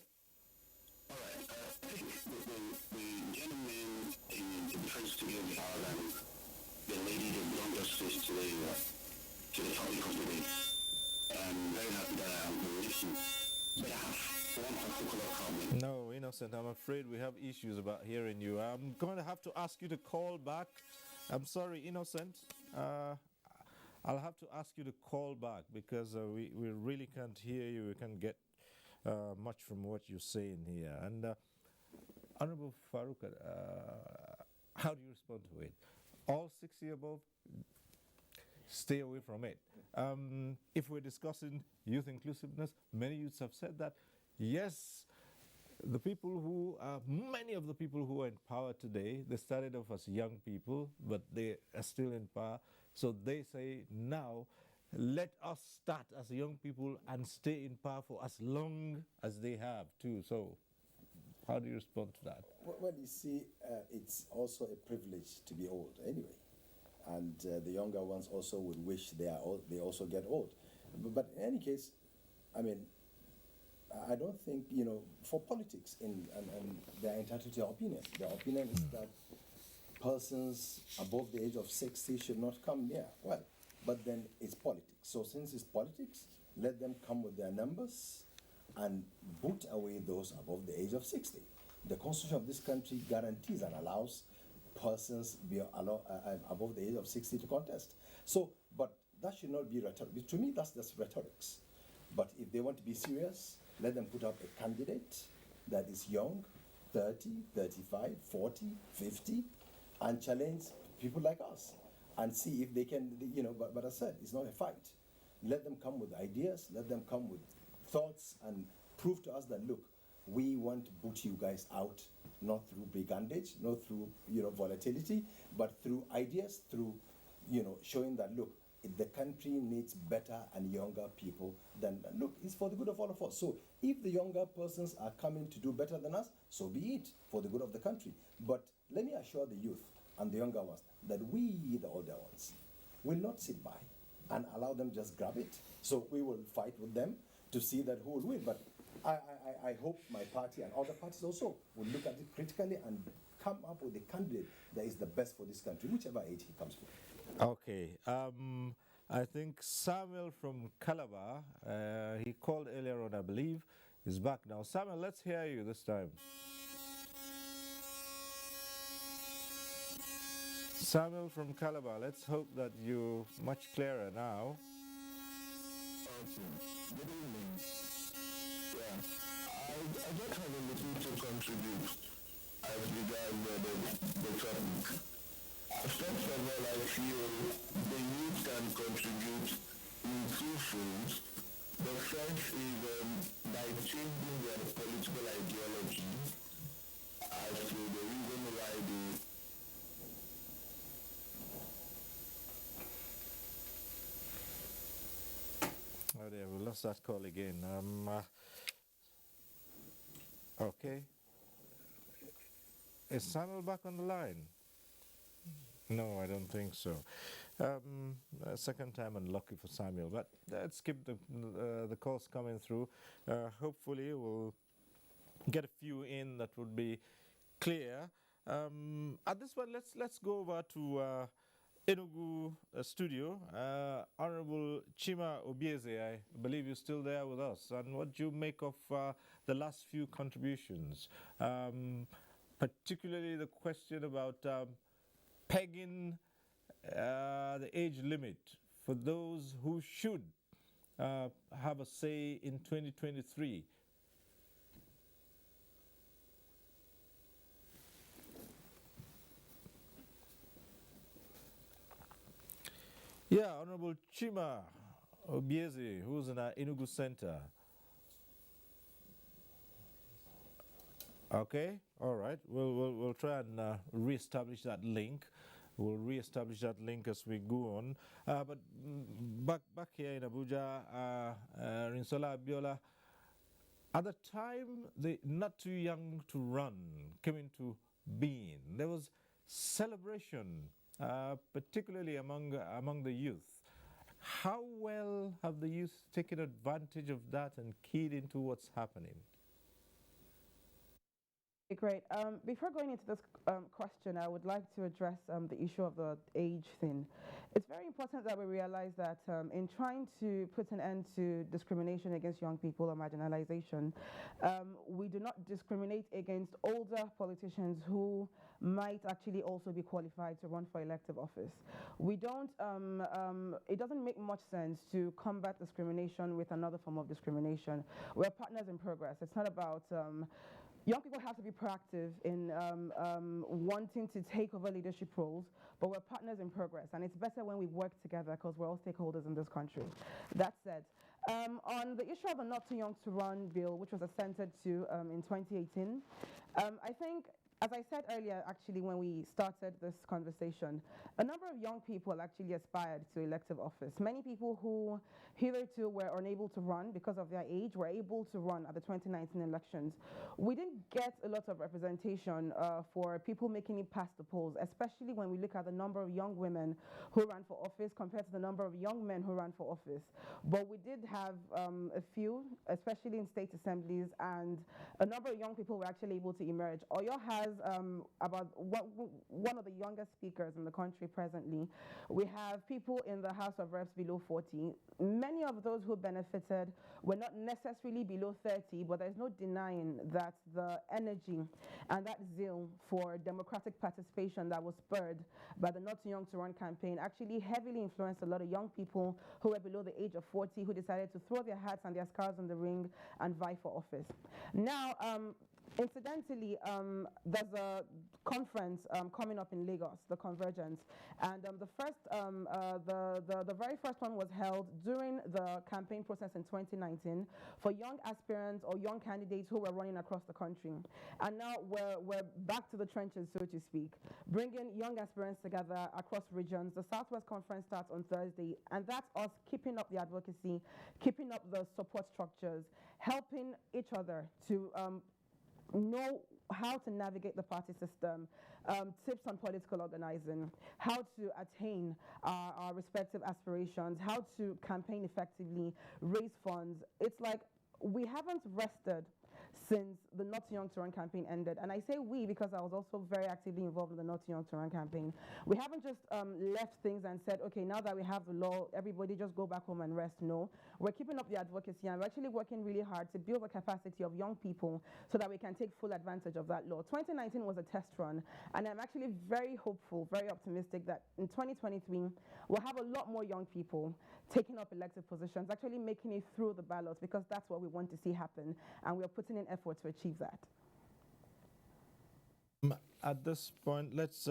All right. The gentleman in the first studio we have and the lady that belonged justice to the topic of the day. I'm very happy that I'm listening. But I have one particular comment. No, Innocent, I'm afraid we have issues about hearing you. I'm going to have to ask you to call back. I'm sorry, Innocent. I'll have to ask you to call back because we really can't hear you. We can't get much from what you're saying here. And Honorable Farouk, how do you respond to it? All 60 above, stay away from it. If we're discussing youth inclusiveness, many youths have said that, yes, many of the people who are in power today, they started off as young people, but they are still in power. So they say now, let us start as young people and stay in power for as long as they have too. So how do you respond to that? Well, you see, it's also a privilege to be old anyway. And the younger ones also would wish they also get old. But in any case, I mean, I don't think, for politics, and they're entitled to their opinion. Their opinion is that persons above the age of 60 should not come near. Well, but then it's politics. So since it's politics, let them come with their numbers and boot away those above the age of 60. The Constitution of this country guarantees and allows persons above the age of 60 to contest. So, but that should not be rhetoric. To me, that's just rhetorics. But if they want to be serious, let them put up a candidate that is young, 30, 35, 40, 50, and challenge people like us and see if they can, but as I said, it's not a fight. Let them come with ideas, let them come with thoughts and prove to us that, look, we want to put you guys out, not through brigandage, not through, volatility, but through ideas, through, showing that, look, the country needs better and younger people than, look, it's for the good of all of us. So if the younger persons are coming to do better than us, so be it, for the good of the country. But let me assure the youth and the younger ones that we, the older ones, will not sit by and allow them just grab it. So we will fight with them to see that who will win. But I hope my party and other parties also will look at it critically and come up with a candidate that is the best for this country, whichever age he comes from. Okay. I think Samuel from Calabar, he called earlier on, I believe, is back now. Samuel, let's hear you this time. Samuel from Calabar, let's hope that you're much clearer now. Good evening. Yeah, I just have a little to contribute as regards the topic. First of all, I feel the youth can contribute in two folds. The first is by changing their political ideology as to the reason why they Oh dear, we lost that call again. Okay. Is Samuel back on the line? No, I don't think so. Second time unlucky for Samuel, but let's keep the calls coming through. Hopefully we'll get a few in that would be clear. At this point, let's go over to Enugu studio. Honorable Chima Obieze, I believe you're still there with us. And what do you make of the last few contributions? Particularly the question about pegging the age limit for those who should have a say in 2023. Yeah, Honorable Chima Obieze, who's in our Enugu Center. Okay, all right. We'll try and re-establish that link. We'll re-establish that link as we go on. But back here in Abuja, Rinsola Abiola, at the time the Not Too Young to Run came into being, there was celebration, particularly among the youth. How well have the youth taken advantage of that and keyed into what's happening? Great. Before going into this question, I would like to address the issue of the age thing. It's very important that we realize that in trying to put an end to discrimination against young people or marginalization, we do not discriminate against older politicians who might actually also be qualified to run for elective office. We don't, it doesn't make much sense to combat discrimination with another form of discrimination. We're partners in progress. It's not about young people have to be proactive in wanting to take over leadership roles, but we're partners in progress, and it's better when we work together because we're all stakeholders in this country. That said, on the issue of the Not Too Young to Run bill, which was assented to in 2018, I think, as I said earlier, actually, when we started this conversation, a number of young people actually aspired to elective office. Many people who hitherto were unable to run because of their age were able to run at the 2019 elections. We didn't get a lot of representation for people making it past the polls, especially when we look at the number of young women who ran for office compared to the number of young men who ran for office. But we did have a few, especially in state assemblies, and a number of young people were actually able to emerge. Oyo has about one of the youngest speakers in the country presently. We have people in the House of Reps below 40. Many of those who benefited were not necessarily below 30, but there's no denying that the energy and that zeal for democratic participation that was spurred by the Not Too Young to Run campaign actually heavily influenced a lot of young people who were below the age of 40 who decided to throw their hats and their scarves in the ring and vie for office. Now, incidentally, there's a conference coming up in Lagos, the Convergence, and the very first one was held during the campaign process in 2019 for young aspirants or young candidates who were running across the country. And now we're back to the trenches, so to speak, bringing young aspirants together across regions. The Southwest Conference starts on Thursday, and that's us keeping up the advocacy, keeping up the support structures, helping each other to know how to navigate the party system, tips on political organizing, how to attain our respective aspirations, how to campaign effectively, raise funds. It's like we haven't rested since the Not Too Young to Run campaign ended. And I say we because I was also very actively involved in the Not Too Young to Run campaign. We haven't just left things and said, okay, now that we have the law, everybody just go back home and rest. No, we're keeping up the advocacy and we're actually working really hard to build the capacity of young people so that we can take full advantage of that law. 2019 was a test run, and I'm actually very hopeful, very optimistic that in 2023, we'll have a lot more young people taking up elected positions, actually making it through the ballots, because that's what we want to see happen, and we're putting in effort to achieve that. At this point, let's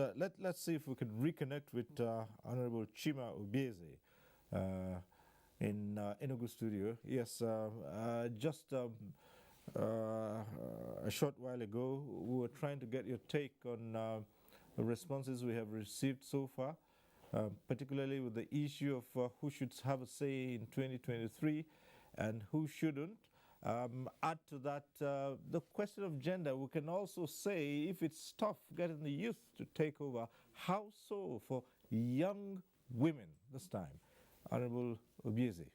see if we can reconnect with Honorable Chima Obieze in Enugu studio. Yes, just a short while ago, we were trying to get your take on the responses we have received so far, particularly with the issue of who should have a say in 2023 and who shouldn't. Add to that the question of gender. We can also say if it's tough getting the youth to take over, how so for young women this time? Honorable Obieze.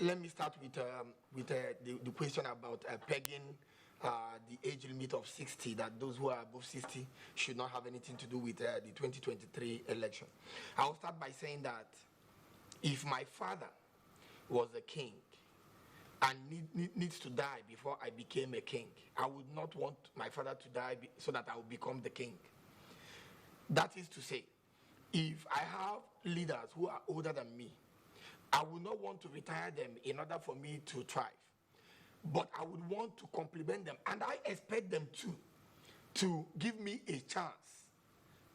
Let me start with the question about pegging the age limit of 60, that those who are above 60 should not have anything to do with the 2023 election. I'll start by saying that if my father was a king and needs to die before I became a king, I would not want my father to die so that I will become the king. That is to say, if I have leaders who are older than me, I would not want to retire them in order for me to thrive. But I would want to compliment them, and I expect them to give me a chance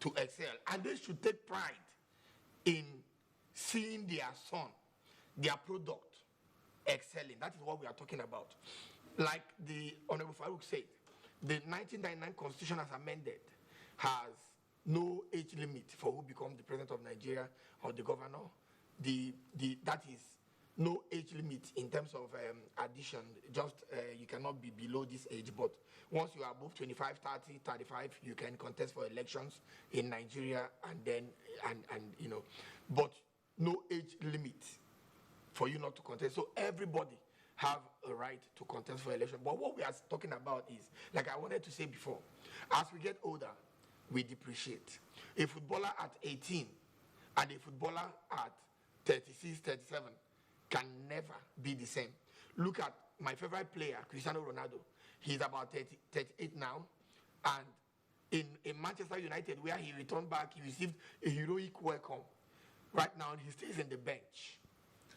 to excel. And they should take pride in seeing their son, their product, excelling. That is what we are talking about. Like the Honorable Farouk said, the 1999 Constitution as amended has no age limit for who becomes the president of Nigeria or the governor. That is no age limit in terms of addition. Just you cannot be below this age, but once you are above 25, 30, 35, you can contest for elections in Nigeria, and then you know, but no age limit for you not to contest. So everybody have a right to contest for election. But what we are talking about is, like I wanted to say before, as we get older, we depreciate. A footballer at 18 and a footballer at 36, 37 can never be the same. Look at my favorite player, Cristiano Ronaldo. He's about 38 now, and in Manchester United, where he returned back, he received a heroic welcome. Right now, he stays in the bench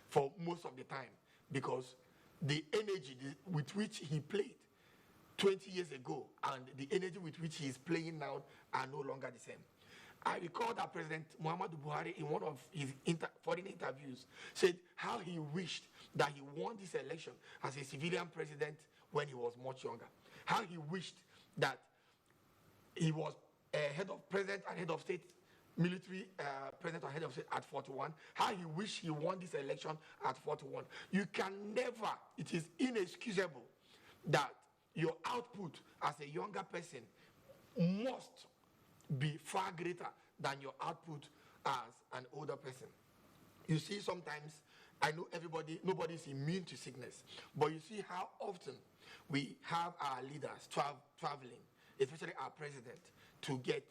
for most of the time because the energy with which he played 20 years ago and the energy with which he is playing now are no longer the same. I recall that President Muhammadu Buhari, in one of his foreign interviews, said how he wished that he won this election as a civilian president when he was much younger. How he wished that he was head of president and head of state, military president and head of state at 41. How he wished he won this election at 41. You can never, it is inexcusable that your output as a younger person must be far greater than your output as an older person. You see, sometimes, I know nobody is immune to sickness, but you see how often we have our leaders traveling, especially our president, to get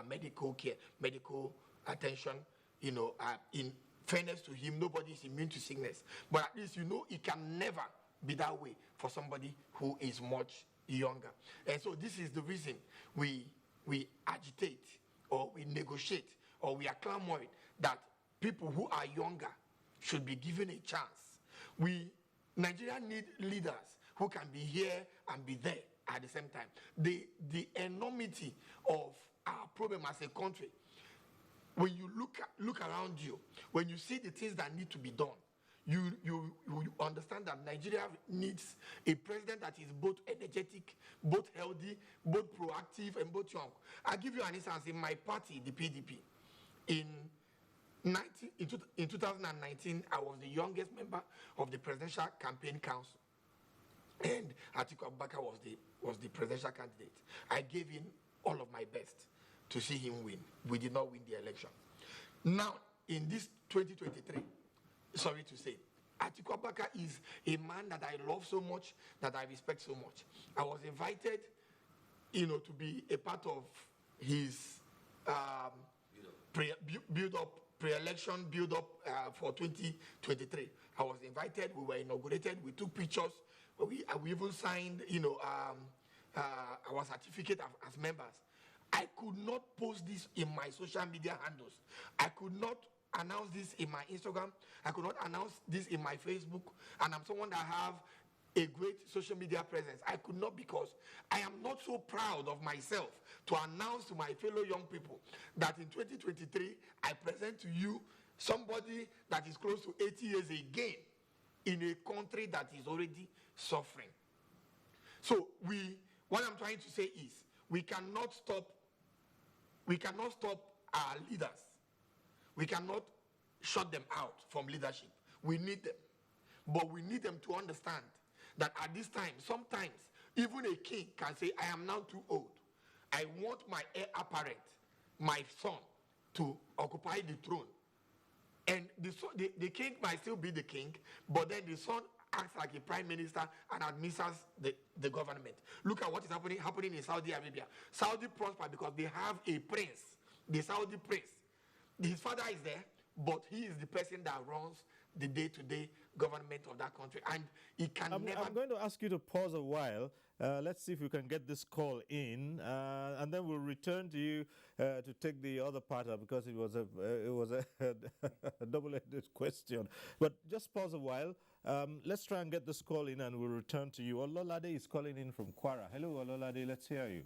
medical care, medical attention. You know, in fairness to him, nobody is immune to sickness, but at least you know it can never be that way for somebody who is much younger. And so this is the reason we agitate, or we negotiate, or we are clamoring that people who are younger should be given a chance. Nigeria need leaders who can be here and be there at the same time. The enormity of our problem as a country, when you look around you, when you see the things that need to be done, you understand that Nigeria needs a president that is both energetic, both healthy, both proactive, and both young. I'll give you an instance. In my party, the PDP, in in 2019, I was the youngest member of the Presidential Campaign Council, and Atiku Abubakar was the presidential candidate. I gave in all of my best to see him win. We did not win the election. Now, in this 2023, sorry to say, Atiku Abubakar is a man that I love so much, that I respect so much. I was invited, to be a part of his pre-election build-up for 2023. I was invited. We were inaugurated. We took pictures. We even signed, our certificate as members. I could not post this in my social media handles. I could not announce this in my Instagram. I could not announce this in my Facebook. And I'm someone that have a great social media presence. I could not, because I am not so proud of myself to announce to my fellow young people that in 2023, I present to you somebody that is close to 80 years again in a country that is already suffering. So what I'm trying to say is, we cannot stop our leaders. We cannot shut them out from leadership. We need them. But we need them to understand that at this time, sometimes, even a king can say, I am now too old. I want my heir apparent, my son, to occupy the throne. And the king might still be the king, but then the son acts like a prime minister and administers the government. Look at what is happening in Saudi Arabia. Saudi prosper because they have a prince, the Saudi prince. His father is there, but he is the person that runs the day-to-day government of that country. And he can never... I'm going to ask you to pause a while. Let's see if we can get this call in, and then we'll return to you to take the other part up, because it was a double-ended question. But just pause a while. Let's try and get this call in, and we'll return to you. Ololade is calling in from Kwara. Hello, Ololade. Let's hear you.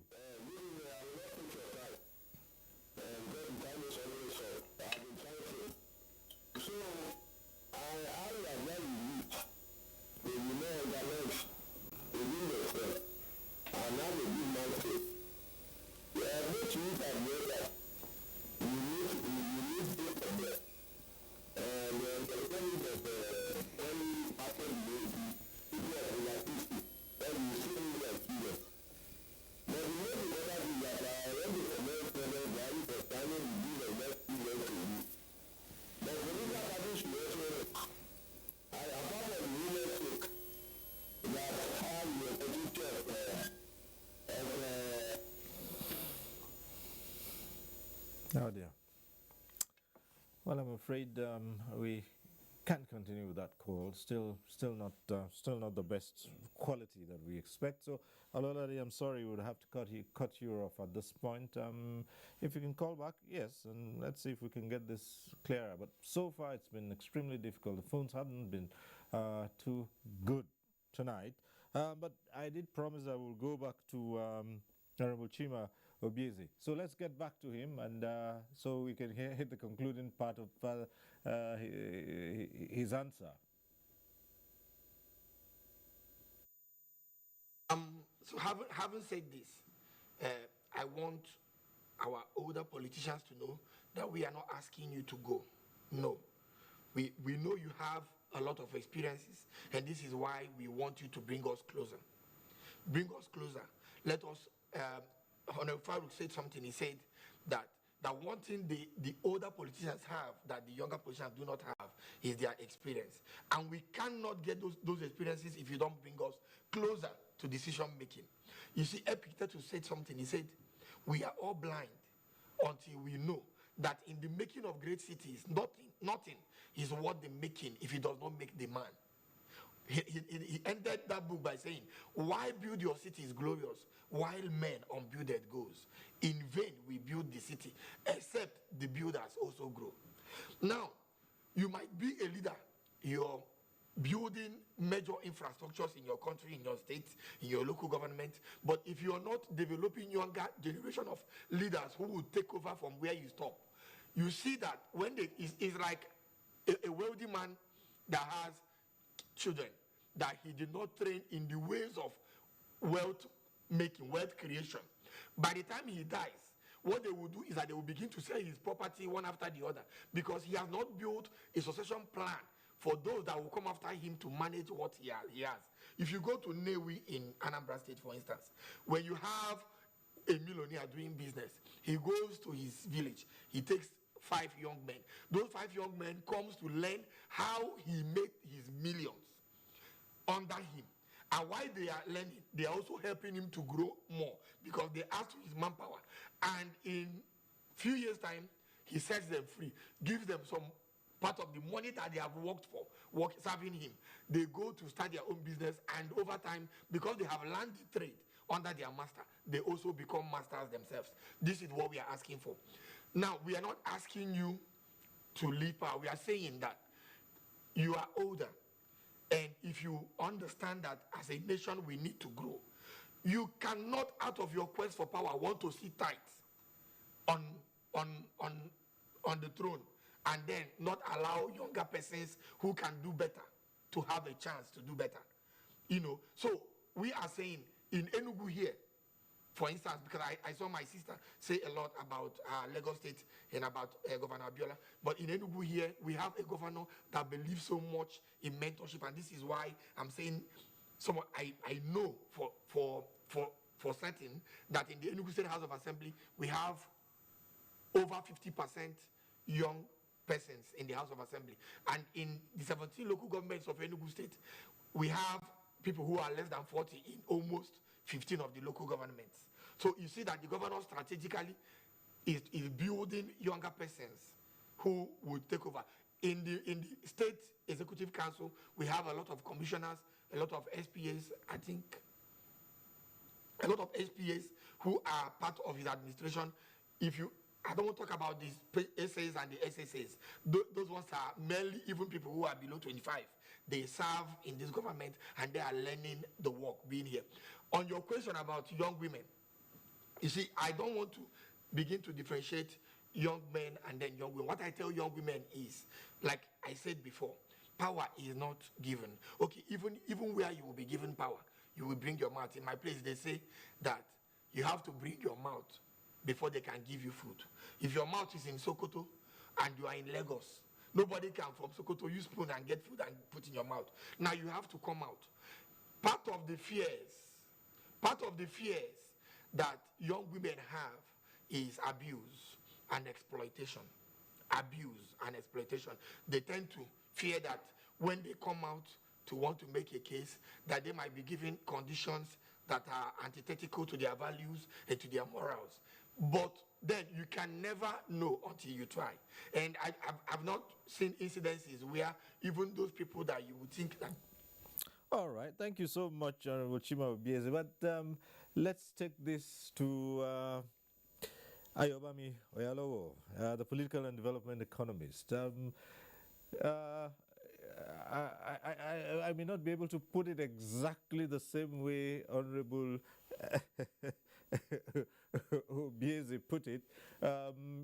Oh dear. Well, I'm afraid we can't continue with that call. Still not the best quality that we expect. So, Alolade, I'm sorry, we would have to cut you off at this point. If you can call back, yes, and let's see if we can get this clearer. But so far, it's been extremely difficult. The phones haven't been too good tonight. But I did promise I will go back to Honorable Chima Obieze. So let's get back to him, and so we can hit the concluding part of his answer. So having said this, I want our older politicians to know that we are not asking you to go. No. We know you have a lot of experiences, and this is why we want you to bring us closer. Bring us closer. Let us... Honorable Farouk said something. He said that one thing the older politicians have that the younger politicians do not have is their experience. And we cannot get those experiences if you don't bring us closer to decision making. You see, Epictetus said something. He said, we are all blind until we know that in the making of great cities, nothing is worth the making if it does not make the man. He ended that book by saying, why build your cities glorious while men unbuilded goes? In vain we build the city, except the builders also grow. Now, you might be a leader. You're building major infrastructures in your country, in your state, in your local government. But if you're not developing younger generation of leaders who will take over from where you stop, you see that when it's like a wealthy man that has children that he did not train in the ways of wealth making, wealth creation. By the time he dies, what they will do is that they will begin to sell his property one after the other, because he has not built a succession plan for those that will come after him to manage what he has. If you go to Newi in Anambra State, for instance, when you have a millionaire doing business, he goes to his village, he takes 5 young men. Those 5 young men comes to learn how he made his millions under him. And while they are learning, they are also helping him to grow more, because they add to his manpower. And in few years' time, he sets them free, gives them some part of the money that they have worked for, serving him. They go to start their own business, and over time, because they have learned the trade under their master, they also become masters themselves. This is what we are asking for. Now, we are not asking you to leave power. We are saying that you are older, and if you understand that as a nation we need to grow, you cannot, out of your quest for power, want to sit tight on the throne and then not allow younger persons who can do better to have a chance to do better. So we are saying in Enugu here, for instance, because I saw my sister say a lot about Lagos State and about Governor Abiola, but in Enugu here, we have a governor that believes so much in mentorship, and this is why I'm saying, I know for certain that in the Enugu State House of Assembly, we have over 50% young persons in the House of Assembly. And in the 17 local governments of Enugu State, we have people who are less than 40 in almost 15 of the local governments. So you see that the governor strategically is building younger persons who will take over. In the State Executive Council, we have a lot of commissioners, a lot of SPAs, I think, a lot of SPAs who are part of his administration. I don't want to talk about these SAs and the SSAs. Those ones are mainly even people who are below 25. They serve in this government and they are learning the work being here. On your question about young women, you see, I don't want to begin to differentiate young men and then young women. What I tell young women is, like I said before, power is not given. Okay, even where you will be given power, you will bring your mouth. In my place, they say that you have to bring your mouth before they can give you food. If your mouth is in Sokoto and you are in Lagos, nobody can from Sokoto use spoon and get food and put in your mouth. Now you have to come out. Part of the fears that young women have is abuse and exploitation. Abuse and exploitation. They tend to fear that when they come out to want to make a case, that they might be given conditions that are antithetical to their values and to their morals. But then you can never know until you try. And I've not seen incidences where even those people that you would think that. All right, thank you so much, Honorable Chima Obieze. But let's take this to Ayobami Oyalowo, the political and development economist. I may not be able to put it exactly the same way Honorable Obieze put it.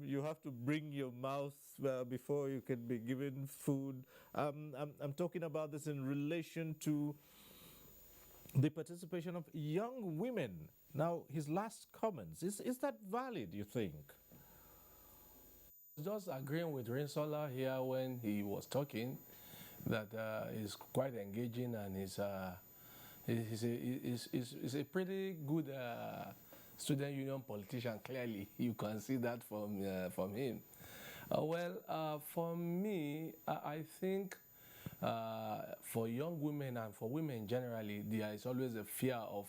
You have to bring your mouth before you can be given food. I'm talking about this in relation to the participation of young women. Now, his last comments, is that valid, you think? Just agreeing with Rinsola here when he was talking, that is quite engaging, and he's a pretty good student union politician. Clearly, you can see that from him. For me, I think for young women and for women generally, there is always a fear of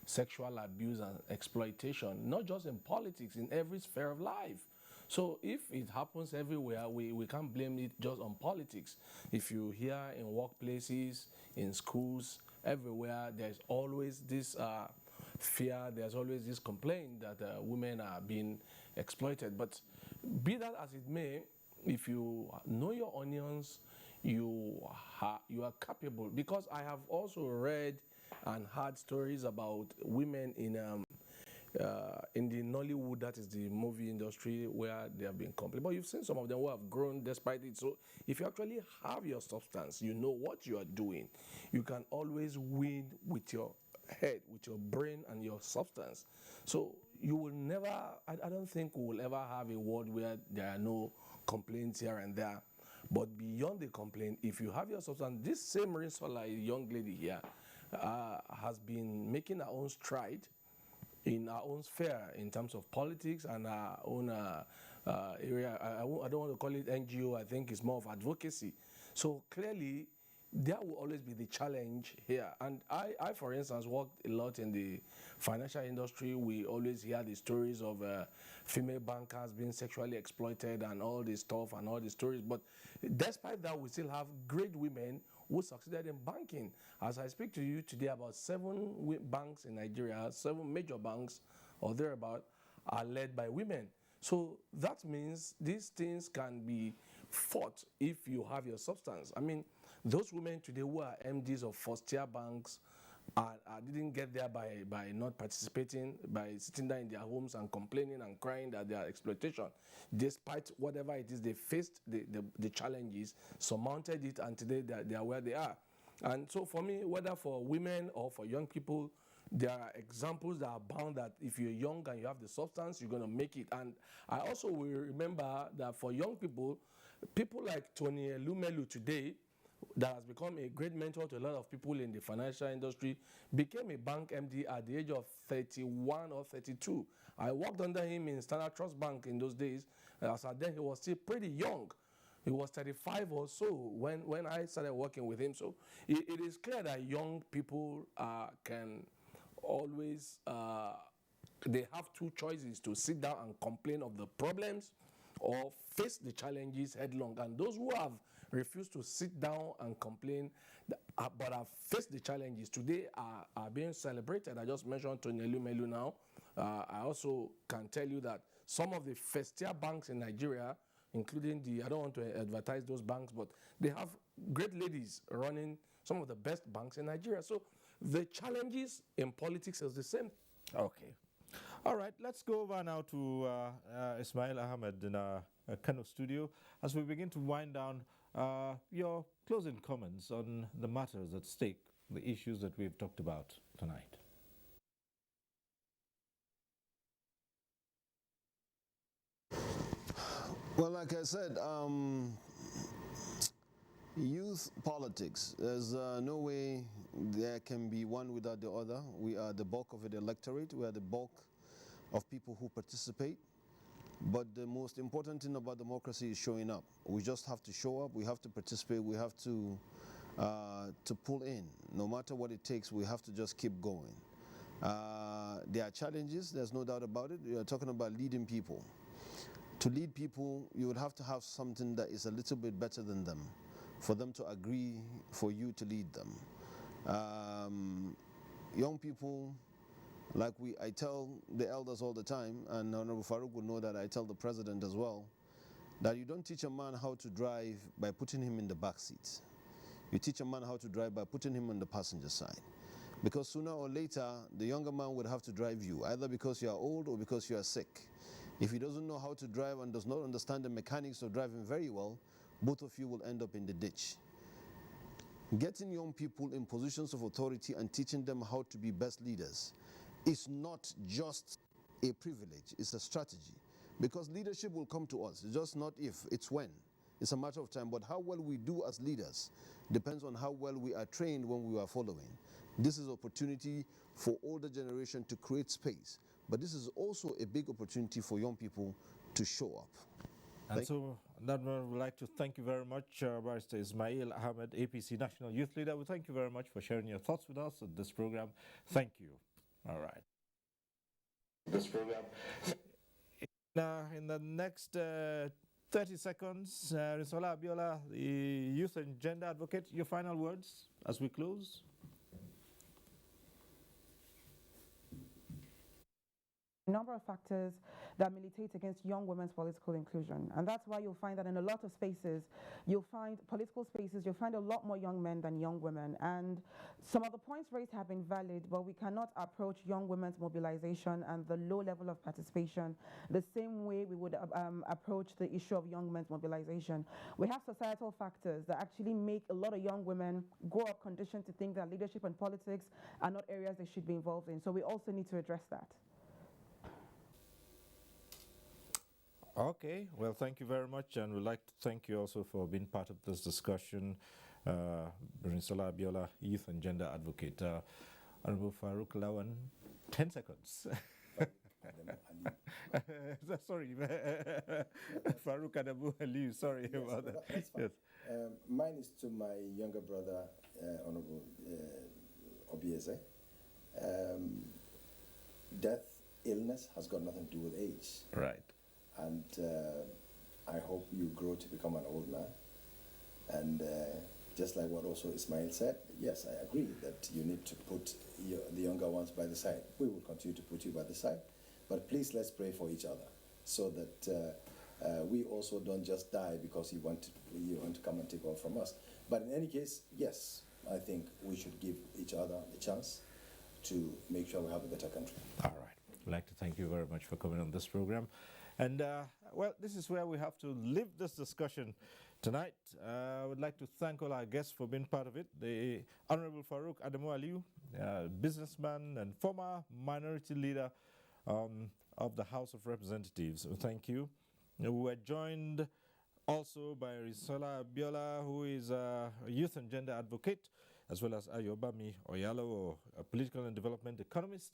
sexual abuse and exploitation, not just in politics, in every sphere of life. So if it happens everywhere, we can't blame it just on politics. If you hear in workplaces, in schools, everywhere, there's always this fear, there's always this complaint that women are being exploited. But be that as it may, if you know your onions, you are capable. Because I have also read and heard stories about women in the Nollywood, that is the movie industry, where they have been complaining. But you've seen some of them who have grown despite it. So if you actually have your substance, you know what you are doing, you can always win with your head, with your brain and your substance. So you will never, I don't think we will ever have a world where there are no complaints here and there. But beyond the complaint, if you have your substance, this same Rinsola, a young lady here, has been making her own stride in our own sphere in terms of politics and our own area. I don't want to call it NGO, I think it's more of advocacy. So clearly, there will always be the challenge here. And I for instance, worked a lot in the financial industry. We always hear the stories of female bankers being sexually exploited and all this stuff and all the stories. But despite that, we still have great women who succeeded in banking. As I speak to you today, about 7 banks in Nigeria, 7 major banks or thereabout, are led by women. So that means these things can be fought if you have your substance. I mean, those women today who are MDs of first-tier banks didn't get there by not participating, by sitting there in their homes and complaining and crying that they are exploitation. Despite whatever it is, they faced the challenges, surmounted it, and today they are where they are. And so for me, whether for women or for young people, there are examples that are bound that if you're young and you have the substance, you're going to make it. And I also will remember that for young people, people like Tony Elumelu today, that has become a great mentor to a lot of people in the financial industry, became a bank MD at the age of 31 or 32. I worked under him in Standard Trust Bank in those days. As at then, he was still pretty young. He was 35 or so when I started working with him. So it is clear that young people can always, they have 2 choices: to sit down and complain of the problems or face the challenges headlong. And those who have refused to sit down and complain but have faced the challenges today are being celebrated. I just mentioned Tony Elumelu now. I also can tell you that some of the first-tier banks in Nigeria, including I don't want to advertise those banks, but they have great ladies running some of the best banks in Nigeria. So the challenges in politics is the same. Okay. All right, let's go over now to Ismail Ahmed in our Kano studio as we begin to wind down your closing comments on the matters at stake, the issues that we've talked about tonight. Well, like I said, youth politics, there's no way there can be one without the other. We are the bulk of the electorate. We are the bulk of people who participate. But the most important thing about democracy is showing up. We just have to show up. We have to participate. We have to pull in. No matter what it takes, we have to just keep going. There are challenges. There's no doubt about it. We are talking about leading people. To lead people, you would have to have something that is a little bit better than them, for them to agree for you to lead them. Young people, like I tell the elders all the time, and Honorable Farouk will know that I tell the president as well, that you don't teach a man how to drive by putting him in the back seat. You teach a man how to drive by putting him on the passenger side. Because sooner or later, the younger man would have to drive you, either because you are old or because you are sick. If he doesn't know how to drive and does not understand the mechanics of driving very well, both of you will end up in the ditch. Getting young people in positions of authority and teaching them how to be best leaders is not just a privilege, it's a strategy. Because leadership will come to us, it's just not if, it's when. It's a matter of time, but how well we do as leaders depends on how well we are trained when we are following. This is an opportunity for older generation to create space, but this is also a big opportunity for young people to show up. And so, on that one, we'd like to thank you very much, Barrister Ismail Ahmed, APC National Youth Leader. We thank you very much for sharing your thoughts with us at this program. Thank you. All right. This program. Now, in the next 30 seconds, Rinsola Abiola, the youth and gender advocate, your final words as we close. A number of factors that militate against young women's political inclusion. And that's why you'll find that in a lot of spaces, you'll find political spaces, you'll find a lot more young men than young women. And some of the points raised have been valid, but we cannot approach young women's mobilization and the low level of participation the same way we would approach the issue of young men's mobilization. We have societal factors that actually make a lot of young women grow up conditioned to think that leadership and politics are not areas they should be involved in. So we also need to address that. Okay, well, thank you very much, and we'd like to thank you also for being part of this discussion. Brinsola Abiola, Youth and Gender Advocate. Honorable Farouk Lawan, 10 seconds. Sorry, Farouk Adamu Aliyu, sorry yes, about that. That's fine. Yes. Mine is to my younger brother, Honorable Obieze. Death, illness has got nothing to do with age. Right. And I hope you grow to become an old man. And just like what also Ismail said, yes, I agree that you need to put the younger ones by the side. We will continue to put you by the side. But please, let's pray for each other so that we also don't just die because you want to come and take over from us. But in any case, yes, I think we should give each other a chance to make sure we have a better country. All right. I'd like to thank you very much for coming on this program. And, well, this is where we have to leave this discussion tonight. I would like to thank all our guests for being part of it. The Honorable Farouk Adamu Aliyu, businessman and former minority leader of the House of Representatives. Thank you. We were joined also by Risola Abiola, who is a youth and gender advocate, as well as Ayobami Oyalo, a political and development economist.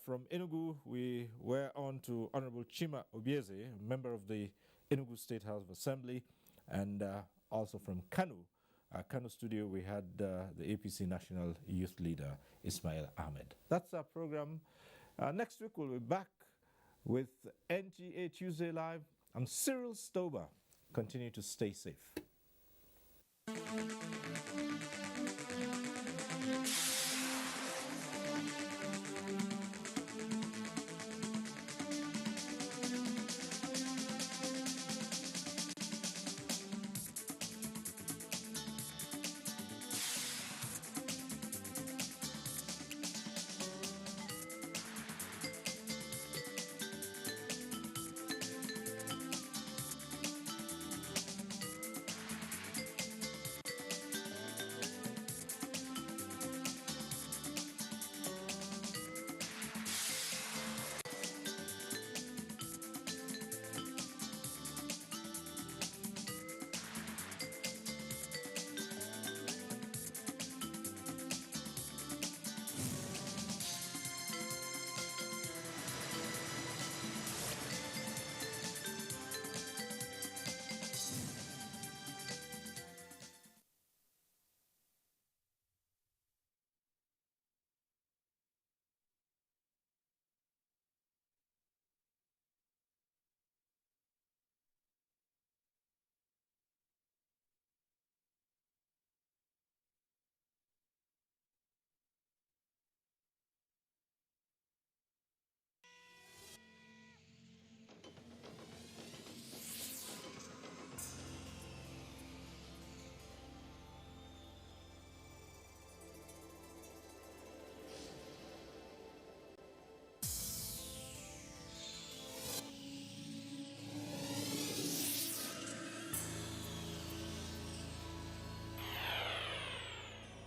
From Enugu, we were on to Honorable Chima Obieze, member of the Enugu State House of Assembly, and also from Kanu, Kanu studio, we had the APC National Youth Leader, Ismail Ahmed. That's our program. Next week, we'll be back with NTA Tuesday Live. I'm Cyril Stober. Continue to stay safe.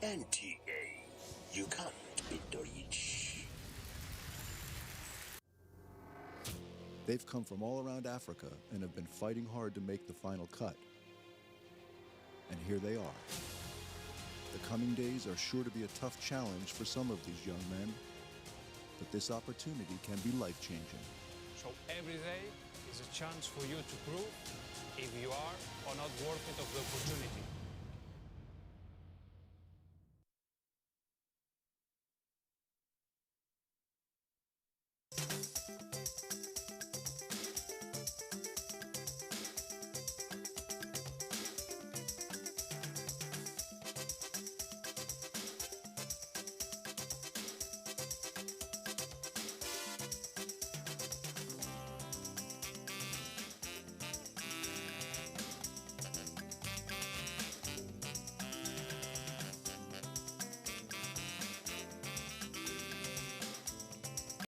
NTA, you can't beat the reach. They've come from all around Africa and have been fighting hard to make the final cut. And here they are. The coming days are sure to be a tough challenge for some of these young men, but this opportunity can be life-changing. So every day is a chance for you to prove if you are or not worth it of the opportunity.